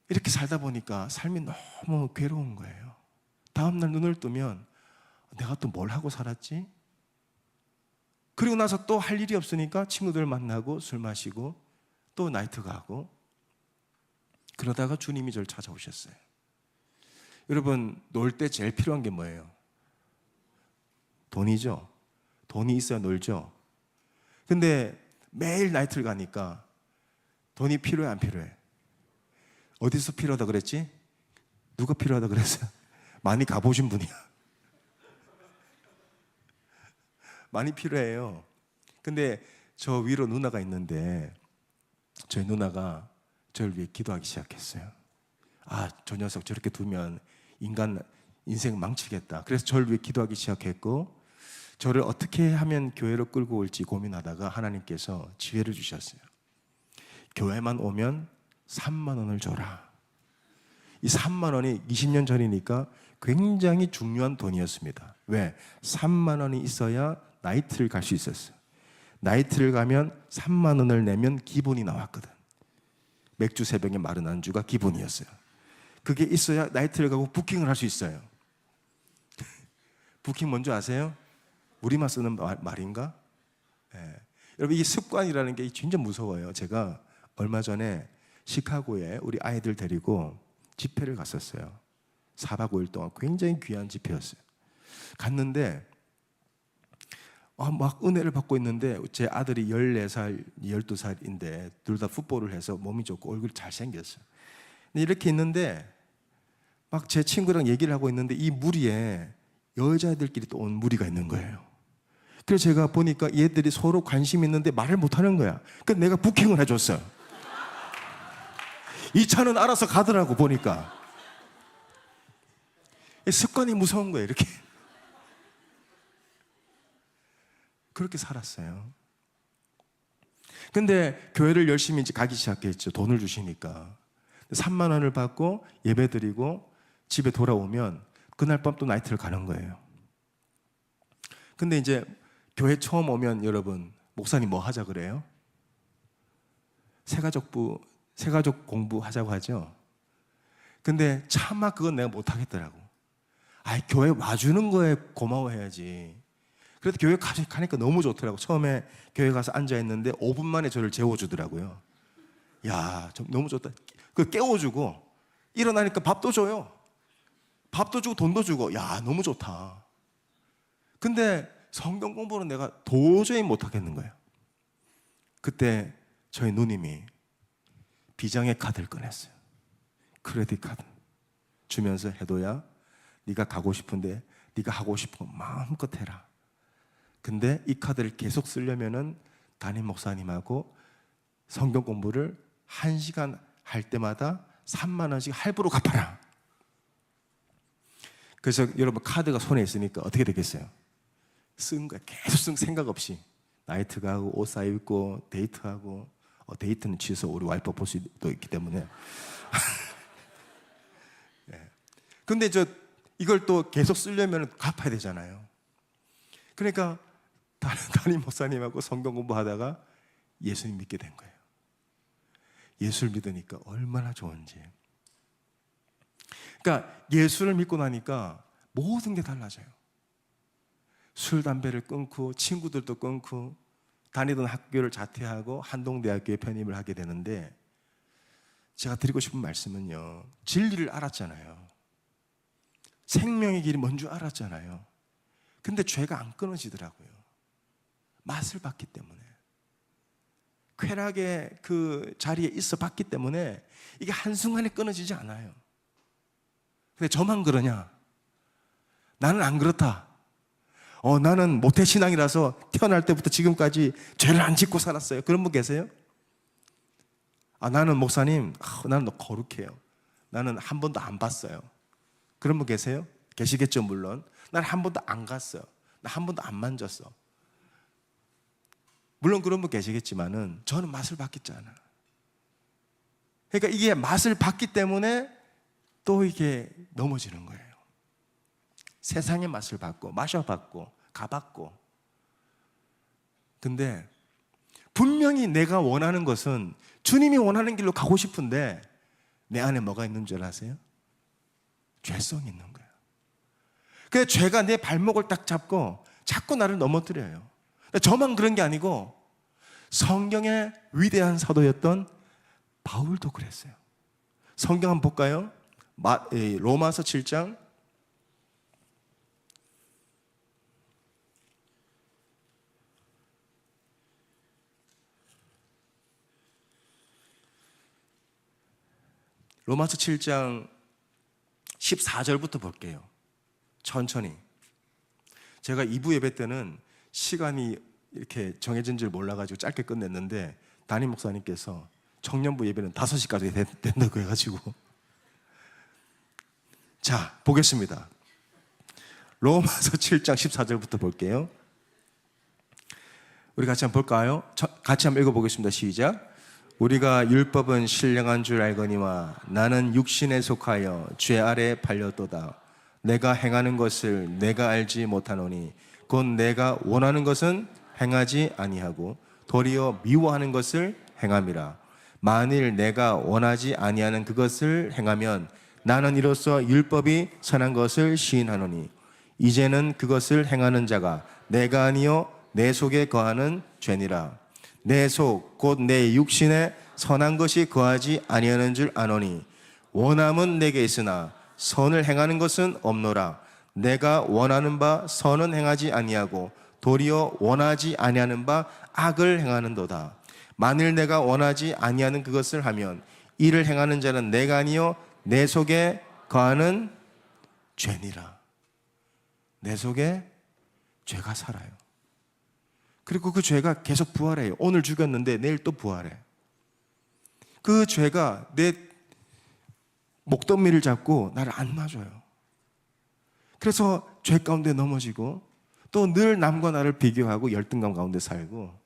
이렇게 살다 보니까 삶이 너무 괴로운 거예요. 다음날 눈을 뜨면 내가 또 뭘 하고 살았지? 그리고 나서 또 할 일이 없으니까 친구들 만나고 술 마시고 또 나이트 가고, 그러다가 주님이 저를 찾아오셨어요. 여러분, 놀 때 제일 필요한 게 뭐예요? 돈이죠. 돈이 있어야 놀죠. 근데 매일 나이트를 가니까 돈이 필요해, 안 필요해? 어디서 필요하다 그랬지? 누가 필요하다 그랬어요? 많이 가보신 분이야. 많이 필요해요. 근데 저 위로 누나가 있는데 저희 누나가 저를 위해 기도하기 시작했어요. 아, 저 녀석 저렇게 두면 인생 망치겠다. 그래서 저를 위해 기도하기 시작했고, 저를 어떻게 하면 교회로 끌고 올지 고민하다가 하나님께서 지혜를 주셨어요. 교회만 오면 3만 원을 줘라. 이 3만 원이 20년 전이니까 굉장히 중요한 돈이었습니다. 왜? 3만 원이 있어야 나이트를 갈 수 있었어요. 나이트를 가면 3만 원을 내면 기본이 나왔거든. 맥주 3병에 마른 안주가 기본이었어요. 그게 있어야 나이트를 가고 부킹을 할 수 있어요. 부킹 뭔지 아세요? 우리만 쓰는 말인가? 네. 여러분, 이게 습관이라는 게 진짜 무서워요. 제가 얼마 전에 시카고에 우리 아이들 데리고 집회를 갔었어요. 4박 5일 동안 굉장히 귀한 집회였어요. 갔는데 막 은혜를 받고 있는데 제 아들이 14살, 12살인데 둘 다 풋볼을 해서 몸이 좋고 얼굴이 잘생겼어요. 근데 이렇게 있는데 막 제 친구랑 얘기를 하고 있는데 이 무리에 여자애들끼리 또 온 무리가 있는 거예요. 그래서 제가 보니까 얘들이 서로 관심 있는데 말을 못하는 거야. 그래서 내가 부킹을 해줬어요. 이 차는 알아서 가더라고. 보니까 습관이 무서운 거예요. 이렇게 그렇게 살았어요. 근데 교회를 열심히 이제 가기 시작했죠. 돈을 주시니까 3만 원을 받고 예배 드리고 집에 돌아오면 그날 밤 또 나이트를 가는 거예요. 근데 이제 교회 처음 오면 여러분, 목사님 뭐 하자 그래요? 새가족 공부하자고 하죠. 근데 차마 그건 내가 못 하겠더라고. 아이, 교회 와주는 거에 고마워해야지. 그래도 교회 가니까 너무 좋더라고. 처음에 교회 가서 앉아있는데 5분 만에 저를 재워주더라고요. 야, 좀 너무 좋다. 그 깨워주고 일어나니까 밥도 줘요. 밥도 주고 돈도 주고. 야, 너무 좋다. 근데 성경 공부는 내가 도저히 못 하겠는 거예요. 그때 저희 누님이 비장의 카드를 꺼냈어요. 크레딧 카드 주면서, 해도야, 네가 가고 싶은데 네가 하고 싶은 거 마음껏 해라. 근데 이 카드를 계속 쓰려면은 담임 목사님하고 성경 공부를 1시간 할 때마다 3만 원씩 할부로 갚아라. 그래서 여러분, 카드가 손에 있으니까 어떻게 되겠어요? 쓴 거야. 계속 쓴 생각 없이 나이트 가고 옷 사입고 데이트하고, 데이트는 취소, 우리 와이프 볼 수도 있기 때문에. 네. 근데 이걸 또 계속 쓰려면 갚아야 되잖아요. 그러니까 담임 목사님하고 성경 공부하다가 예수님 믿게 된 거예요. 예수를 믿으니까 얼마나 좋은지. 그러니까 예수를 믿고 나니까 모든 게 달라져요. 술, 담배를 끊고 친구들도 끊고 다니던 학교를 자퇴하고 한동대학교에 편입을 하게 되는데, 제가 드리고 싶은 말씀은요, 진리를 알았잖아요. 생명의 길이 뭔 줄 알았잖아요. 근데 죄가 안 끊어지더라고요. 맛을 봤기 때문에, 쾌락의 그 자리에 있어 봤기 때문에 이게 한순간에 끊어지지 않아요. 근데 저만 그러냐? 나는 안 그렇다. 나는 모태신앙이라서 태어날 때부터 지금까지 죄를 안 짓고 살았어요. 그런 분 계세요? 나는 목사님, 나는 거룩해요. 나는 한 번도 안 봤어요. 그런 분 계세요? 계시겠죠, 물론. 난 한 번도 안 갔어요. 나 한 번도 안 만졌어. 물론 그런 분 계시겠지만은 저는 맛을 봤겠잖아. 그러니까 이게 맛을 봤기 때문에 또 이게 넘어지는 거예요. 세상의 맛을 봤고, 마셔봤고, 가봤고. 근데 분명히 내가 원하는 것은 주님이 원하는 길로 가고 싶은데 내 안에 뭐가 있는 줄 아세요? 죄성이 있는 거예요. 그래서 죄가 내 발목을 딱 잡고 자꾸 나를 넘어뜨려요. 저만 그런 게 아니고 성경의 위대한 사도였던 바울도 그랬어요. 성경 한번 볼까요? 로마서 7장 로마서 7장 14절부터 볼게요. 천천히. 제가 2부 예배 때는 시간이 이렇게 정해진 줄 몰라가지고 짧게 끝냈는데 담임 목사님께서 청년부 예배는 5시까지 된다고 해가지고 자, 보겠습니다. 로마서 7장 14절부터 볼게요. 우리 같이 한번 볼까요? 같이 한번 읽어보겠습니다. 시작. 우리가 율법은 신령한 줄 알거니와 나는 육신에 속하여 죄 아래 팔렸도다. 내가 행하는 것을 내가 알지 못하노니 곧 내가 원하는 것은 행하지 아니하고 도리어 미워하는 것을 행함이라. 만일 내가 원하지 아니하는 그것을 행하면 나는 이로써 율법이 선한 것을 시인하노니 이제는 그것을 행하는 자가 내가 아니요 내 속에 거하는 죄니라. 내 속 곧 내 육신에 선한 것이 거하지 아니하는 줄 아노니 원함은 내게 있으나 선을 행하는 것은 없노라. 내가 원하는 바 선은 행하지 아니하고 도리어 원하지 아니하는 바 악을 행하는도다. 만일 내가 원하지 아니하는 그것을 하면 이를 행하는 자는 내가 아니요 내 속에 거하는 죄니라. 내 속에 죄가 살아요. 그리고 그 죄가 계속 부활해요. 오늘 죽였는데 내일 또 부활해. 그 죄가 내 목덜미를 잡고 나를 안 놔줘요. 그래서 죄 가운데 넘어지고 또 늘 남과 나를 비교하고 열등감 가운데 살고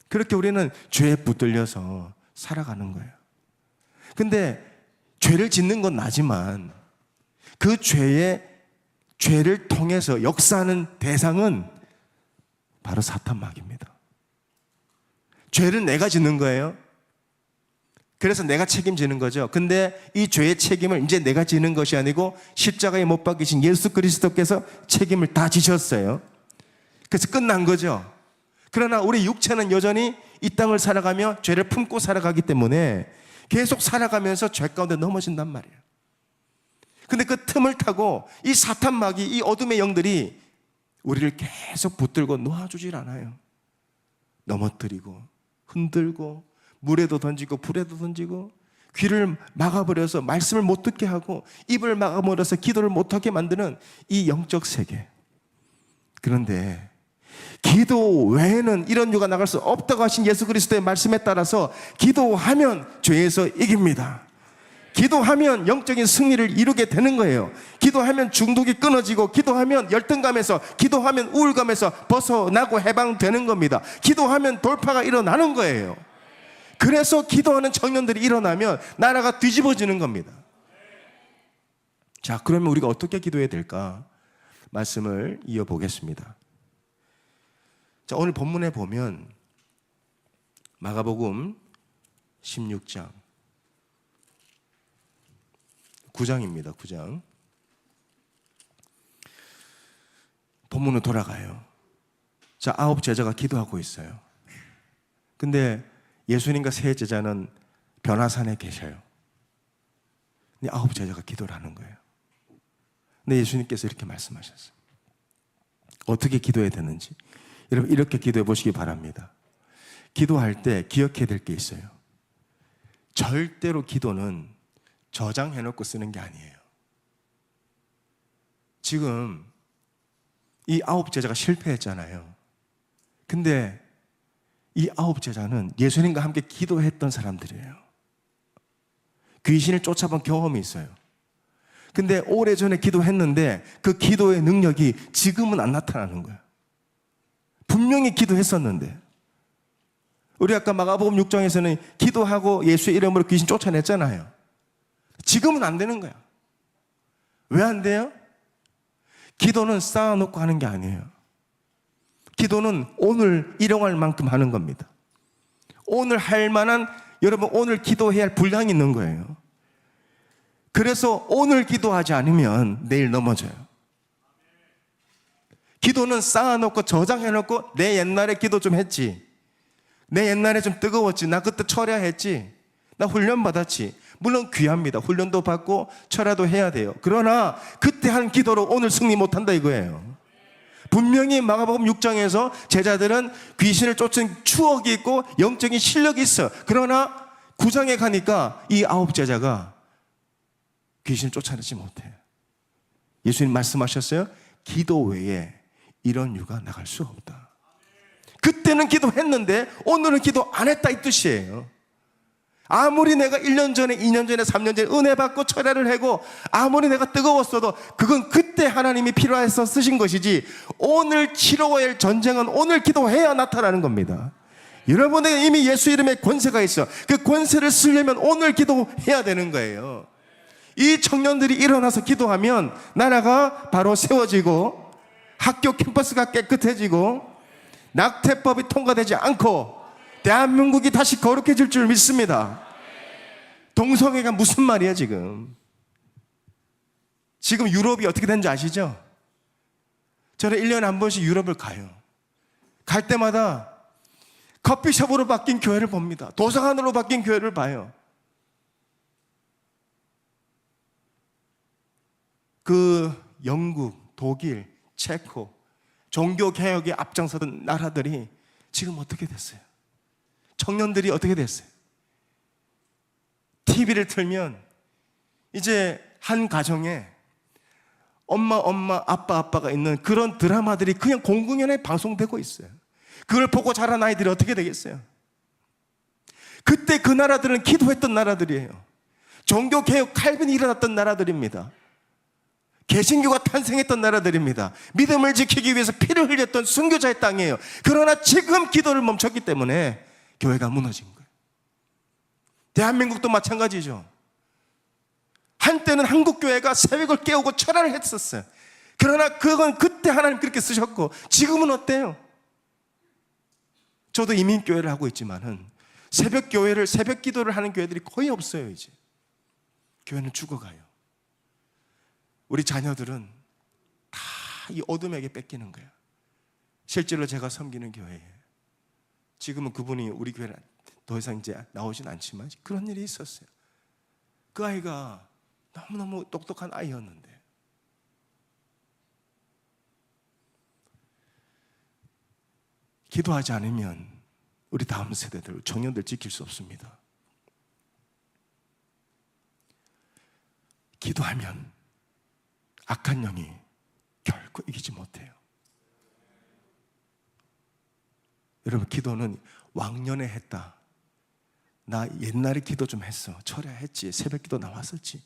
그렇게 우리는 죄에 붙들려서 살아가는 거예요. 근데 죄를 짓는 건 나지만 그 죄를 통해서 역사하는 대상은 바로 사탄마귀입니다. 죄는 내가 짓는 거예요. 그래서 내가 책임지는 거죠. 근데 이 죄의 책임을 이제 내가 지는 것이 아니고 십자가에 못 박히신 예수 그리스도께서 책임을 다 지셨어요. 그래서 끝난 거죠. 그러나 우리 육체는 여전히 이 땅을 살아가며 죄를 품고 살아가기 때문에 계속 살아가면서 죄 가운데 넘어진단 말이에요. 근데 그 틈을 타고 이 사탄마귀, 이 어둠의 영들이 우리를 계속 붙들고 놓아주질 않아요. 넘어뜨리고 흔들고 물에도 던지고 불에도 던지고 귀를 막아버려서 말씀을 못 듣게 하고 입을 막아버려서 기도를 못하게 만드는 이 영적 세계. 그런데 기도 외에는 이런 유가 나갈 수 없다고 하신 예수 그리스도의 말씀에 따라서 기도하면 죄에서 이깁니다. 기도하면 영적인 승리를 이루게 되는 거예요. 기도하면 중독이 끊어지고 기도하면 열등감에서 기도하면 우울감에서 벗어나고 해방되는 겁니다. 기도하면 돌파가 일어나는 거예요. 그래서 기도하는 청년들이 일어나면 나라가 뒤집어지는 겁니다. 자, 그러면 우리가 어떻게 기도해야 될까? 말씀을 이어보겠습니다. 자, 오늘 본문에 보면 마가복음 16장 9장입니다. 9장. 본문으로 돌아가요. 자, 9 제자가 기도하고 있어요. 근데 예수님과 세 제자는 변화산에 계셔요. 근데 9 제자가 기도를 하는 거예요. 근데 예수님께서 이렇게 말씀하셨어요. 어떻게 기도해야 되는지. 여러분, 이렇게 기도해 보시기 바랍니다. 기도할 때 기억해야 될 게 있어요. 절대로 기도는 저장해놓고 쓰는 게 아니에요. 지금 이 9 제자가 실패했잖아요. 근데 이 9 제자는 예수님과 함께 기도했던 사람들이에요. 귀신을 쫓아본 경험이 있어요. 근데 오래전에 기도했는데 그 기도의 능력이 지금은 안 나타나는 거예요. 분명히 기도했었는데. 우리 아까 마가복음 6장에서는 기도하고 예수의 이름으로 귀신 쫓아냈잖아요. 지금은 안 되는 거야. 왜 안 돼요? 기도는 쌓아놓고 하는 게 아니에요. 기도는 오늘 일용할 만큼 하는 겁니다. 오늘 할 만한, 여러분 오늘 기도해야 할 분량이 있는 거예요. 그래서 오늘 기도하지 않으면 내일 넘어져요. 기도는 쌓아놓고 저장해놓고 내 옛날에 기도 좀 했지, 내 옛날에 좀 뜨거웠지, 나 그때 철야했지, 나 훈련 받았지. 물론 귀합니다. 훈련도 받고 철야도 해야 돼요. 그러나 그때 한 기도로 오늘 승리 못한다 이거예요. 분명히 마가복음 6장에서 제자들은 귀신을 쫓은 추억이 있고 영적인 실력이 있어. 그러나 9장에 가니까 이 9 제자가 귀신을 쫓아내지 못해요. 예수님 말씀하셨어요. 기도 외에 이런 유가 나갈 수 없다. 그때는 기도했는데 오늘은 기도 안 했다 이 뜻이에요. 아무리 내가 1년 전에, 2년 전에, 3년 전에 은혜 받고 철야를 하고 아무리 내가 뜨거웠어도 그건 그때 하나님이 필요해서 쓰신 것이지, 오늘 치러야 할 전쟁은 오늘 기도해야 나타나는 겁니다. 여러분에게 이미 예수 이름에 권세가 있어. 그 권세를 쓰려면 오늘 기도해야 되는 거예요. 이 청년들이 일어나서 기도하면 나라가 바로 세워지고 학교 캠퍼스가 깨끗해지고 낙태법이 통과되지 않고 대한민국이 다시 거룩해질 줄 믿습니다. 동성애가 무슨 말이야 지금. 지금 유럽이 어떻게 되는지 아시죠? 저는 1년에 한 번씩 유럽을 가요. 갈 때마다 커피숍으로 바뀐 교회를 봅니다. 도서관으로 바뀐 교회를 봐요. 그 영국, 독일, 체코 종교개혁에 앞장서던 나라들이 지금 어떻게 됐어요? 청년들이 어떻게 됐어요? TV를 틀면 이제 한 가정에 엄마, 아빠가 있는 그런 드라마들이 그냥 공공연히 방송되고 있어요. 그걸 보고 자란 아이들이 어떻게 되겠어요? 그때 그 나라들은 기도했던 나라들이에요. 종교개혁 칼빈이 일어났던 나라들입니다. 개신교가 탄생했던 나라들입니다. 믿음을 지키기 위해서 피를 흘렸던 순교자의 땅이에요. 그러나 지금 기도를 멈췄기 때문에 교회가 무너진 거예요. 대한민국도 마찬가지죠. 한때는 한국교회가 새벽을 깨우고 철야를 했었어요. 그러나 그건 그때 하나님 그렇게 쓰셨고 지금은 어때요? 저도 이민교회를 하고 있지만은 새벽 기도를 하는 교회들이 거의 없어요. 이제 교회는 죽어가요. 우리 자녀들은 다 이 어둠에게 뺏기는 거예요. 실제로 제가 섬기는 교회에 지금은 그분이 우리 교회에 더 이상 이제 나오진 않지만 그런 일이 있었어요. 그 아이가 너무너무 똑똑한 아이였는데 기도하지 않으면 우리 다음 세대들, 청년들 지킬 수 없습니다. 기도하면 악한 영이 결코 이기지 못해요. 여러분, 기도는 왕년에 했다. 나 옛날에 기도 좀 했어. 철야했지. 새벽 기도 나왔었지.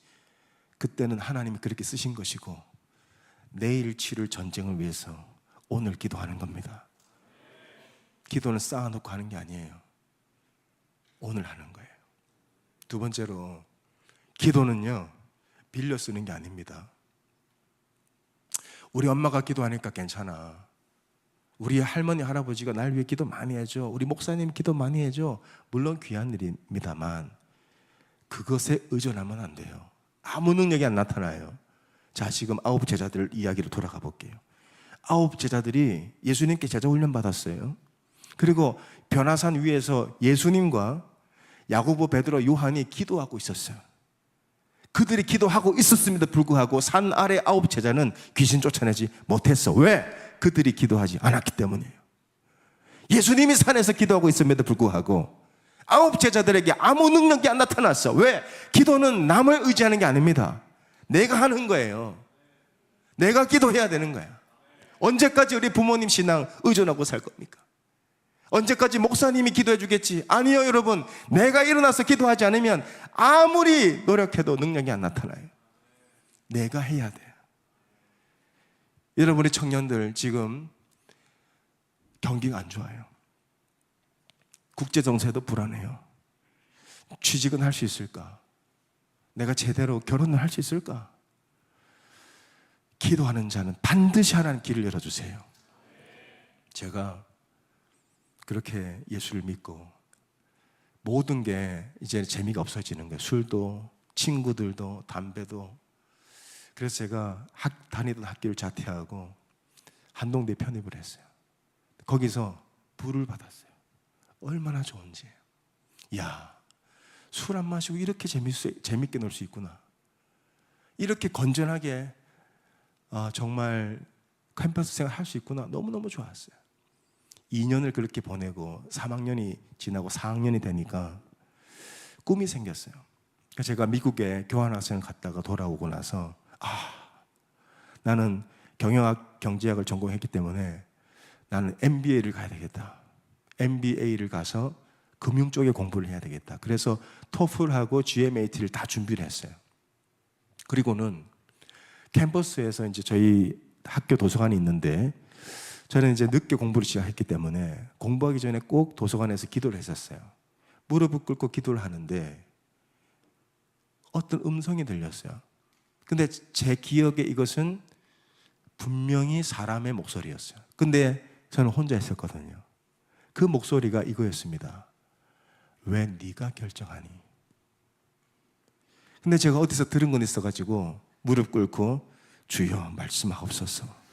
그때는 하나님이 그렇게 쓰신 것이고 내일 치를 전쟁을 위해서 오늘 기도하는 겁니다. 기도는 쌓아놓고 하는 게 아니에요. 오늘 하는 거예요. 두 번째로, 기도는요 빌려 쓰는 게 아닙니다. 우리 엄마가 기도하니까 괜찮아. 우리 할머니, 할아버지가 날 위해 기도 많이 해줘. 우리 목사님 기도 많이 해줘. 물론 귀한 일입니다만 그것에 의존하면 안 돼요. 아무 능력이 안 나타나요. 자, 지금 9 제자들 이야기로 돌아가 볼게요. 9 제자들이 예수님께 제자 훈련 받았어요. 그리고 변화산 위에서 예수님과 야고보, 베드로, 요한이 기도하고 있었어요. 그들이 기도하고 있었음에도 불구하고 산 아래 9 제자는 귀신 쫓아내지 못했어. 왜? 그들이 기도하지 않았기 때문이에요. 예수님이 산에서 기도하고 있음에도 불구하고 9 제자들에게 아무 능력이 안 나타났어. 왜? 기도는 남을 의지하는 게 아닙니다. 내가 하는 거예요. 내가 기도해야 되는 거야. 언제까지 우리 부모님 신앙 의존하고 살 겁니까? 언제까지 목사님이 기도해 주겠지? 아니요, 여러분. 내가 일어나서 기도하지 않으면 아무리 노력해도 능력이 안 나타나요. 내가 해야 돼요. 여러분, 우리 청년들 지금 경기가 안 좋아요. 국제정세도 불안해요. 취직은 할 수 있을까? 내가 제대로 결혼을 할 수 있을까? 기도하는 자는 반드시 하나님 길을 열어주세요. 제가 그렇게 예수를 믿고 모든 게 이제 재미가 없어지는 거예요. 술도, 친구들도, 담배도. 그래서 제가 다니던 학교를 자퇴하고 한동대에 편입을 했어요. 거기서 불을 받았어요. 얼마나 좋은지. 야, 술 안 마시고 이렇게 재밌게 놀 수 있구나. 이렇게 건전하게 정말 캠퍼스 생활 할 수 있구나. 너무너무 좋았어요. 2년을 그렇게 보내고 3학년이 지나고 4학년이 되니까 꿈이 생겼어요. 제가 미국에 교환학생을 갔다가 돌아오고 나서 나는 경영학, 경제학을 전공했기 때문에 나는 MBA를 가야 되겠다. MBA를 가서 금융 쪽에 공부를 해야 되겠다. 그래서 토플하고 GMAT를 다 준비를 했어요. 그리고는 캠퍼스에서 이제 저희 학교 도서관이 있는데 저는 이제 늦게 공부를 시작했기 때문에 공부하기 전에 꼭 도서관에서 기도를 했었어요. 무릎을 꿇고 기도를 하는데 어떤 음성이 들렸어요. 근데 제 기억에 이것은 분명히 사람의 목소리였어요. 근데 저는 혼자 있었거든요. 그 목소리가 이거였습니다. 왜 네가 결정하니? 근데 제가 어디서 들은 건 있어가지고 무릎 꿇고 주여 말씀하옵소서.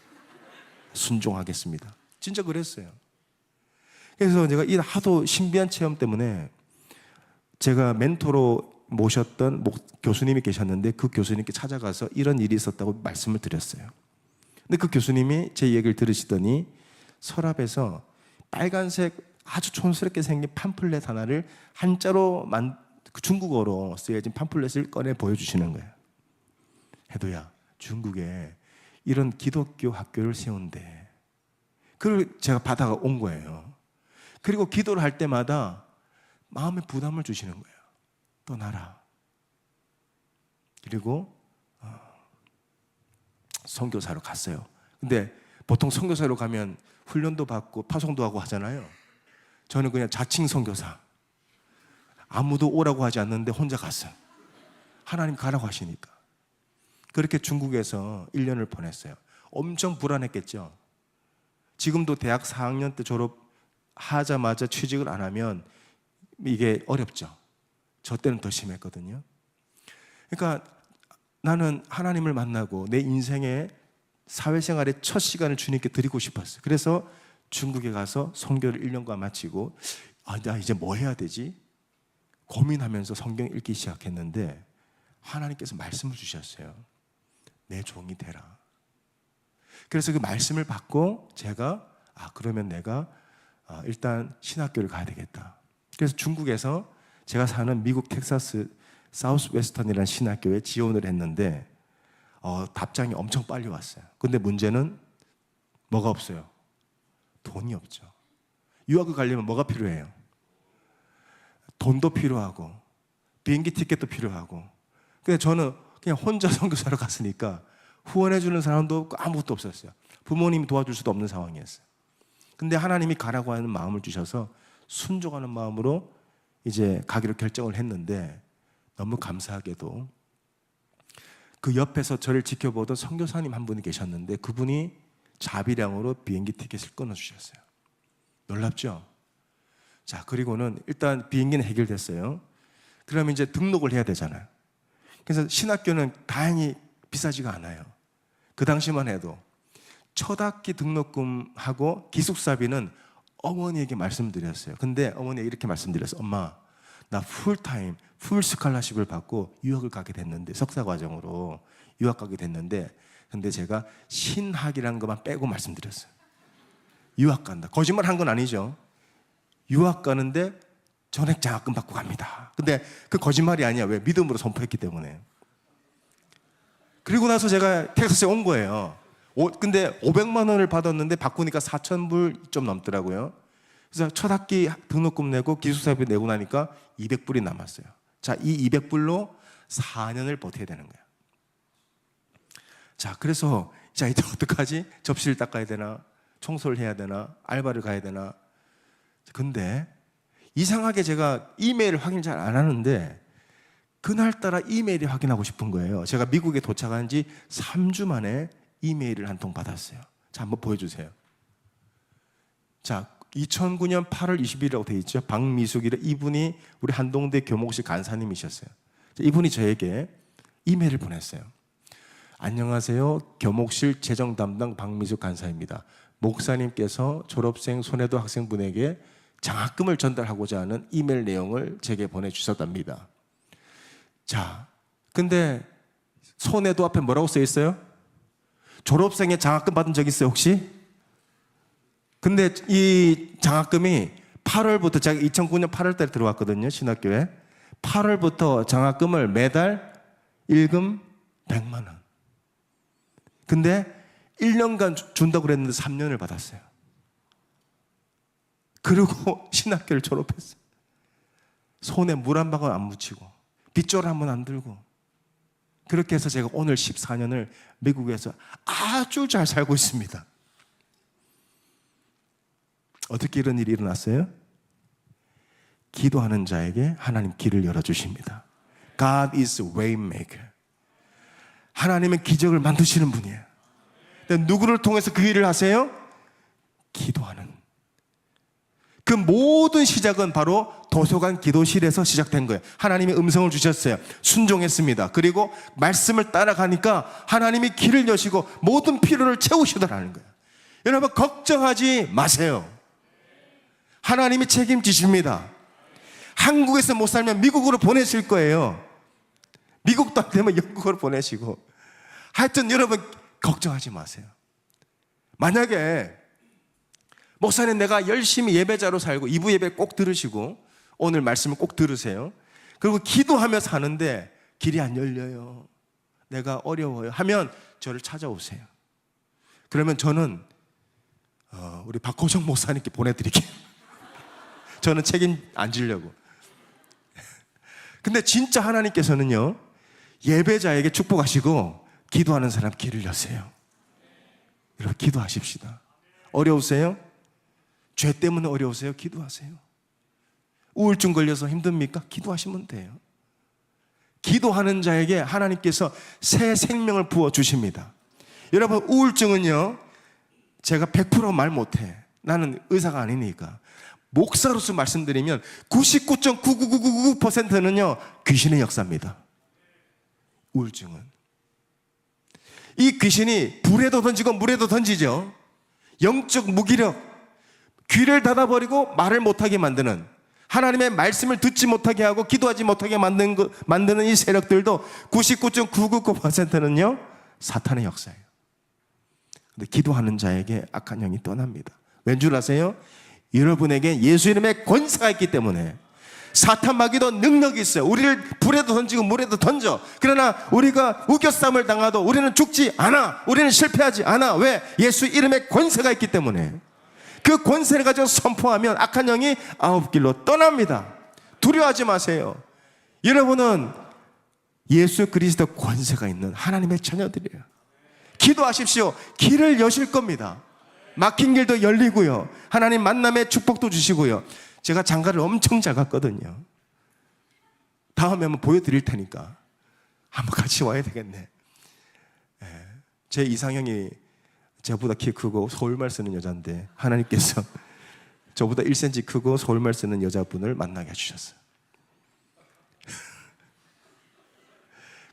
순종하겠습니다. 진짜 그랬어요. 그래서 제가 이 하도 신비한 체험 때문에 제가 멘토로 모셨던 교수님이 계셨는데 그 교수님께 찾아가서 이런 일이 있었다고 말씀을 드렸어요. 근데 그 교수님이 제 얘기를 들으시더니 서랍에서 빨간색 아주 촌스럽게 생긴 팜플렛 하나를 한자로 중국어로 쓰여진 팜플렛을 꺼내 보여주시는 거예요. 해도야, 중국에 이런 기독교 학교를 세운대. 그걸 제가 받아가 온 거예요. 그리고 기도를 할 때마다 마음에 부담을 주시는 거예요. 떠나라. 그리고 선교사로 갔어요. 근데 보통 선교사로 가면 훈련도 받고 파송도 하고 하잖아요. 저는 그냥 자칭 선교사. 아무도 오라고 하지 않는데 혼자 갔어요. 하나님 가라고 하시니까. 그렇게 중국에서 1년을 보냈어요. 엄청 불안했겠죠. 지금도 대학 4학년 때 졸업하자마자 취직을 안 하면 이게 어렵죠. 저 때는 더 심했거든요. 그러니까 나는 하나님을 만나고 내 인생의 사회생활의 첫 시간을 주님께 드리고 싶었어요. 그래서 중국에 가서 선교를 1년간 마치고 나 이제 뭐 해야 되지? 고민하면서 성경 읽기 시작했는데 하나님께서 말씀을 주셨어요. 내 종이 되라. 그래서 그 말씀을 받고 제가 그러면 내가 일단 신학교를 가야 되겠다. 그래서 중국에서 제가 사는 미국 텍사스 사우스 웨스턴이라는 신학교에 지원을 했는데 답장이 엄청 빨리 왔어요. 근데 문제는 뭐가 없어요? 돈이 없죠. 유학을 가려면 뭐가 필요해요? 돈도 필요하고 비행기 티켓도 필요하고. 근데 저는 그냥 혼자 선교사로 갔으니까 후원해 주는 사람도 없고 아무것도 없었어요. 부모님이 도와줄 수도 없는 상황이었어요. 근데 하나님이 가라고 하는 마음을 주셔서 순종하는 마음으로 이제 가기로 결정을 했는데 너무 감사하게도 그 옆에서 저를 지켜보던 선교사님 한 분이 계셨는데 그분이 자비량으로 비행기 티켓을 끊어주셨어요. 놀랍죠? 자, 그리고는 일단 비행기는 해결됐어요. 그러면 이제 등록을 해야 되잖아요. 그래서 신학교는 다행히 비싸지가 않아요. 그 당시만 해도 첫 학기 등록금하고 기숙사비는 어머니에게 말씀드렸어요. 근데 어머니가 이렇게 말씀드렸어요. 엄마, 나 풀타임, 풀 스칼라십을 받고 유학을 가게 됐는데 석사 과정으로 유학 가게 됐는데 근데 제가 신학이라는 것만 빼고 말씀드렸어요. 유학 간다. 거짓말 한 건 아니죠. 유학 가는데 전액 장학금 받고 갑니다. 근데 그 거짓말이 아니야. 왜? 믿음으로 선포했기 때문에. 그리고 나서 제가 텍사스에 온 거예요. 근데 500만 원을 받았는데 바꾸니까 4,000불 좀 넘더라고요. 그래서 첫 학기 등록금 내고 기숙사비 내고 나니까 200불이 남았어요. 자, 이 200불로 4년을 버텨야 되는 거예요. 자, 그래서 자, 이제 어떡하지? 접시를 닦아야 되나? 청소를 해야 되나? 알바를 가야 되나? 근데 이상하게 제가 이메일을 확인 잘 안 하는데 그날따라 이메일이 확인하고 싶은 거예요. 제가 미국에 도착한 지 3주 만에 이메일을 한 통 받았어요. 자, 한번 보여주세요. 자, 2009년 8월 20일이라고 되어 있죠. 박미숙이라, 이분이 우리 한동대 교목실 간사님이셨어요. 이분이 저에게 이메일을 보냈어요. 안녕하세요. 교목실 재정 담당 박미숙 간사입니다. 목사님께서 졸업생 손혜도 학생분에게 장학금을 전달하고자 하는 이메일 내용을 제게 보내주셨답니다. 자, 근데 손혜도 앞에 뭐라고 써 있어요? 졸업생의 장학금 받은 적 있어요, 혹시? 근데 이 장학금이 8월부터, 제가 2009년 8월 달에 들어왔거든요, 신학교에. 8월부터 장학금을 매달 일금 100만 원. 근데 1년간 준다고 그랬는데 3년을 받았어요. 그리고 신학교를 졸업했어요. 손에 물 한 방울 안 묻히고 빗줄 한 번 안 들고. 그렇게 해서 제가 오늘 14년을 미국에서 아주 잘 살고 있습니다. 어떻게 이런 일이 일어났어요? 기도하는 자에게 하나님 길을 열어주십니다. God is way maker. 하나님은 기적을 만드시는 분이에요. 근데 누구를 통해서 그 일을 하세요? 기도하는. 그 모든 시작은 바로 도서관 기도실에서 시작된 거예요. 하나님이 음성을 주셨어요. 순종했습니다. 그리고 말씀을 따라가니까 하나님이 길을 여시고 모든 필요를 채우시더라는 거예요. 여러분, 걱정하지 마세요. 하나님이 책임지십니다. 한국에서 못 살면 미국으로 보내실 거예요. 미국도 안 되면 영국으로 보내시고. 하여튼 여러분, 걱정하지 마세요. 만약에 목사님, 내가 열심히 예배자로 살고 2부 예배 꼭 들으시고 오늘 말씀을 꼭 들으세요. 그리고 기도하며 사는데 길이 안 열려요, 내가 어려워요 하면 저를 찾아오세요. 그러면 저는 우리 박호정 목사님께 보내드릴게요. 저는 책임 안 지려고. 근데 진짜 하나님께서는요, 예배자에게 축복하시고 기도하는 사람 길을 여세요. 여러분, 기도하십시다. 어려우세요? 죄 때문에 어려우세요? 기도하세요. 우울증 걸려서 힘듭니까? 기도하시면 돼요. 기도하는 자에게 하나님께서 새 생명을 부어주십니다. 여러분, 우울증은요, 제가 100% 말 못해. 나는 의사가 아니니까. 목사로서 말씀드리면 99.99999%는요 귀신의 역사입니다. 우울증은. 이 귀신이 불에도 던지고 물에도 던지죠. 영적 무기력, 귀를 닫아버리고 말을 못하게 만드는, 하나님의 말씀을 듣지 못하게 하고 기도하지 못하게 만드는 이 세력들도 99.999%는요 사탄의 역사예요. 근데 기도하는 자에게 악한 영이 떠납니다. 왠 줄 아세요? 여러분에게 예수 이름의 권세가 있기 때문에. 사탄 마귀도 능력이 있어요. 우리를 불에도 던지고 물에도 던져. 그러나 우리가 우겨싸움을 당하도 우리는 죽지 않아. 우리는 실패하지 않아. 왜? 예수 이름의 권세가 있기 때문에. 그 권세를 가지고 선포하면 악한 영이 9길로 떠납니다. 두려워하지 마세요. 여러분은 예수 그리스도 권세가 있는 하나님의 자녀들이에요. 기도하십시오. 길을 여실 겁니다. 막힌 길도 열리고요, 하나님 만남의 축복도 주시고요. 제가 장가를 엄청 잘 갔거든요. 다음에 한번 보여드릴 테니까 한번 같이 와야 되겠네. 제 이상형이 저보다 키 크고 서울말 쓰는 여자인데 하나님께서 저보다 1cm 크고 서울말 쓰는 여자분을 만나게 해주셨어요.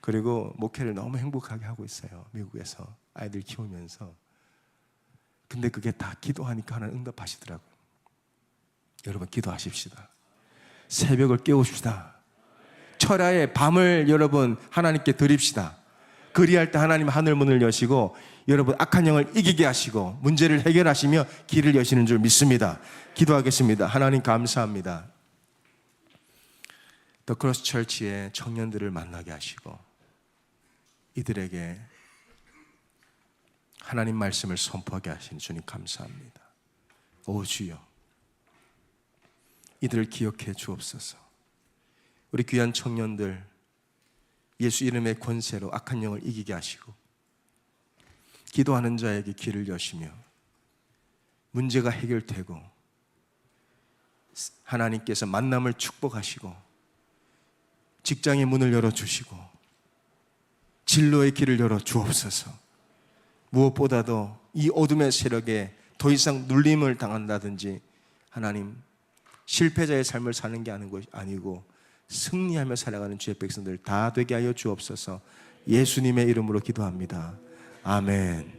그리고 목회를 너무 행복하게 하고 있어요, 미국에서 아이들 키우면서. 근데 그게 다 기도하니까 하나님 응답하시더라고요. 여러분, 기도하십시다. 새벽을 깨우십시다. 철야의 밤을 여러분 하나님께 드립시다. 그리할 때 하나님 하늘 문을 여시고 여러분 악한 영을 이기게 하시고 문제를 해결하시며 길을 여시는 줄 믿습니다. 기도하겠습니다. 하나님 감사합니다. 더 크로스 처치의 청년들을 만나게 하시고 이들에게 하나님 말씀을 선포하게 하신 주님 감사합니다. 오 주여, 이들을 기억해 주옵소서. 우리 귀한 청년들 예수 이름의 권세로 악한 영을 이기게 하시고 기도하는 자에게 길을 여시며 문제가 해결되고 하나님께서 만남을 축복하시고 직장의 문을 열어주시고 진로의 길을 열어 주옵소서. 무엇보다도 이 어둠의 세력에 더 이상 눌림을 당한다든지 하나님, 실패자의 삶을 사는 게 아니고 승리하며 살아가는 주의 백성들 다 되게 하여 주옵소서. 예수님의 이름으로 기도합니다. 아멘.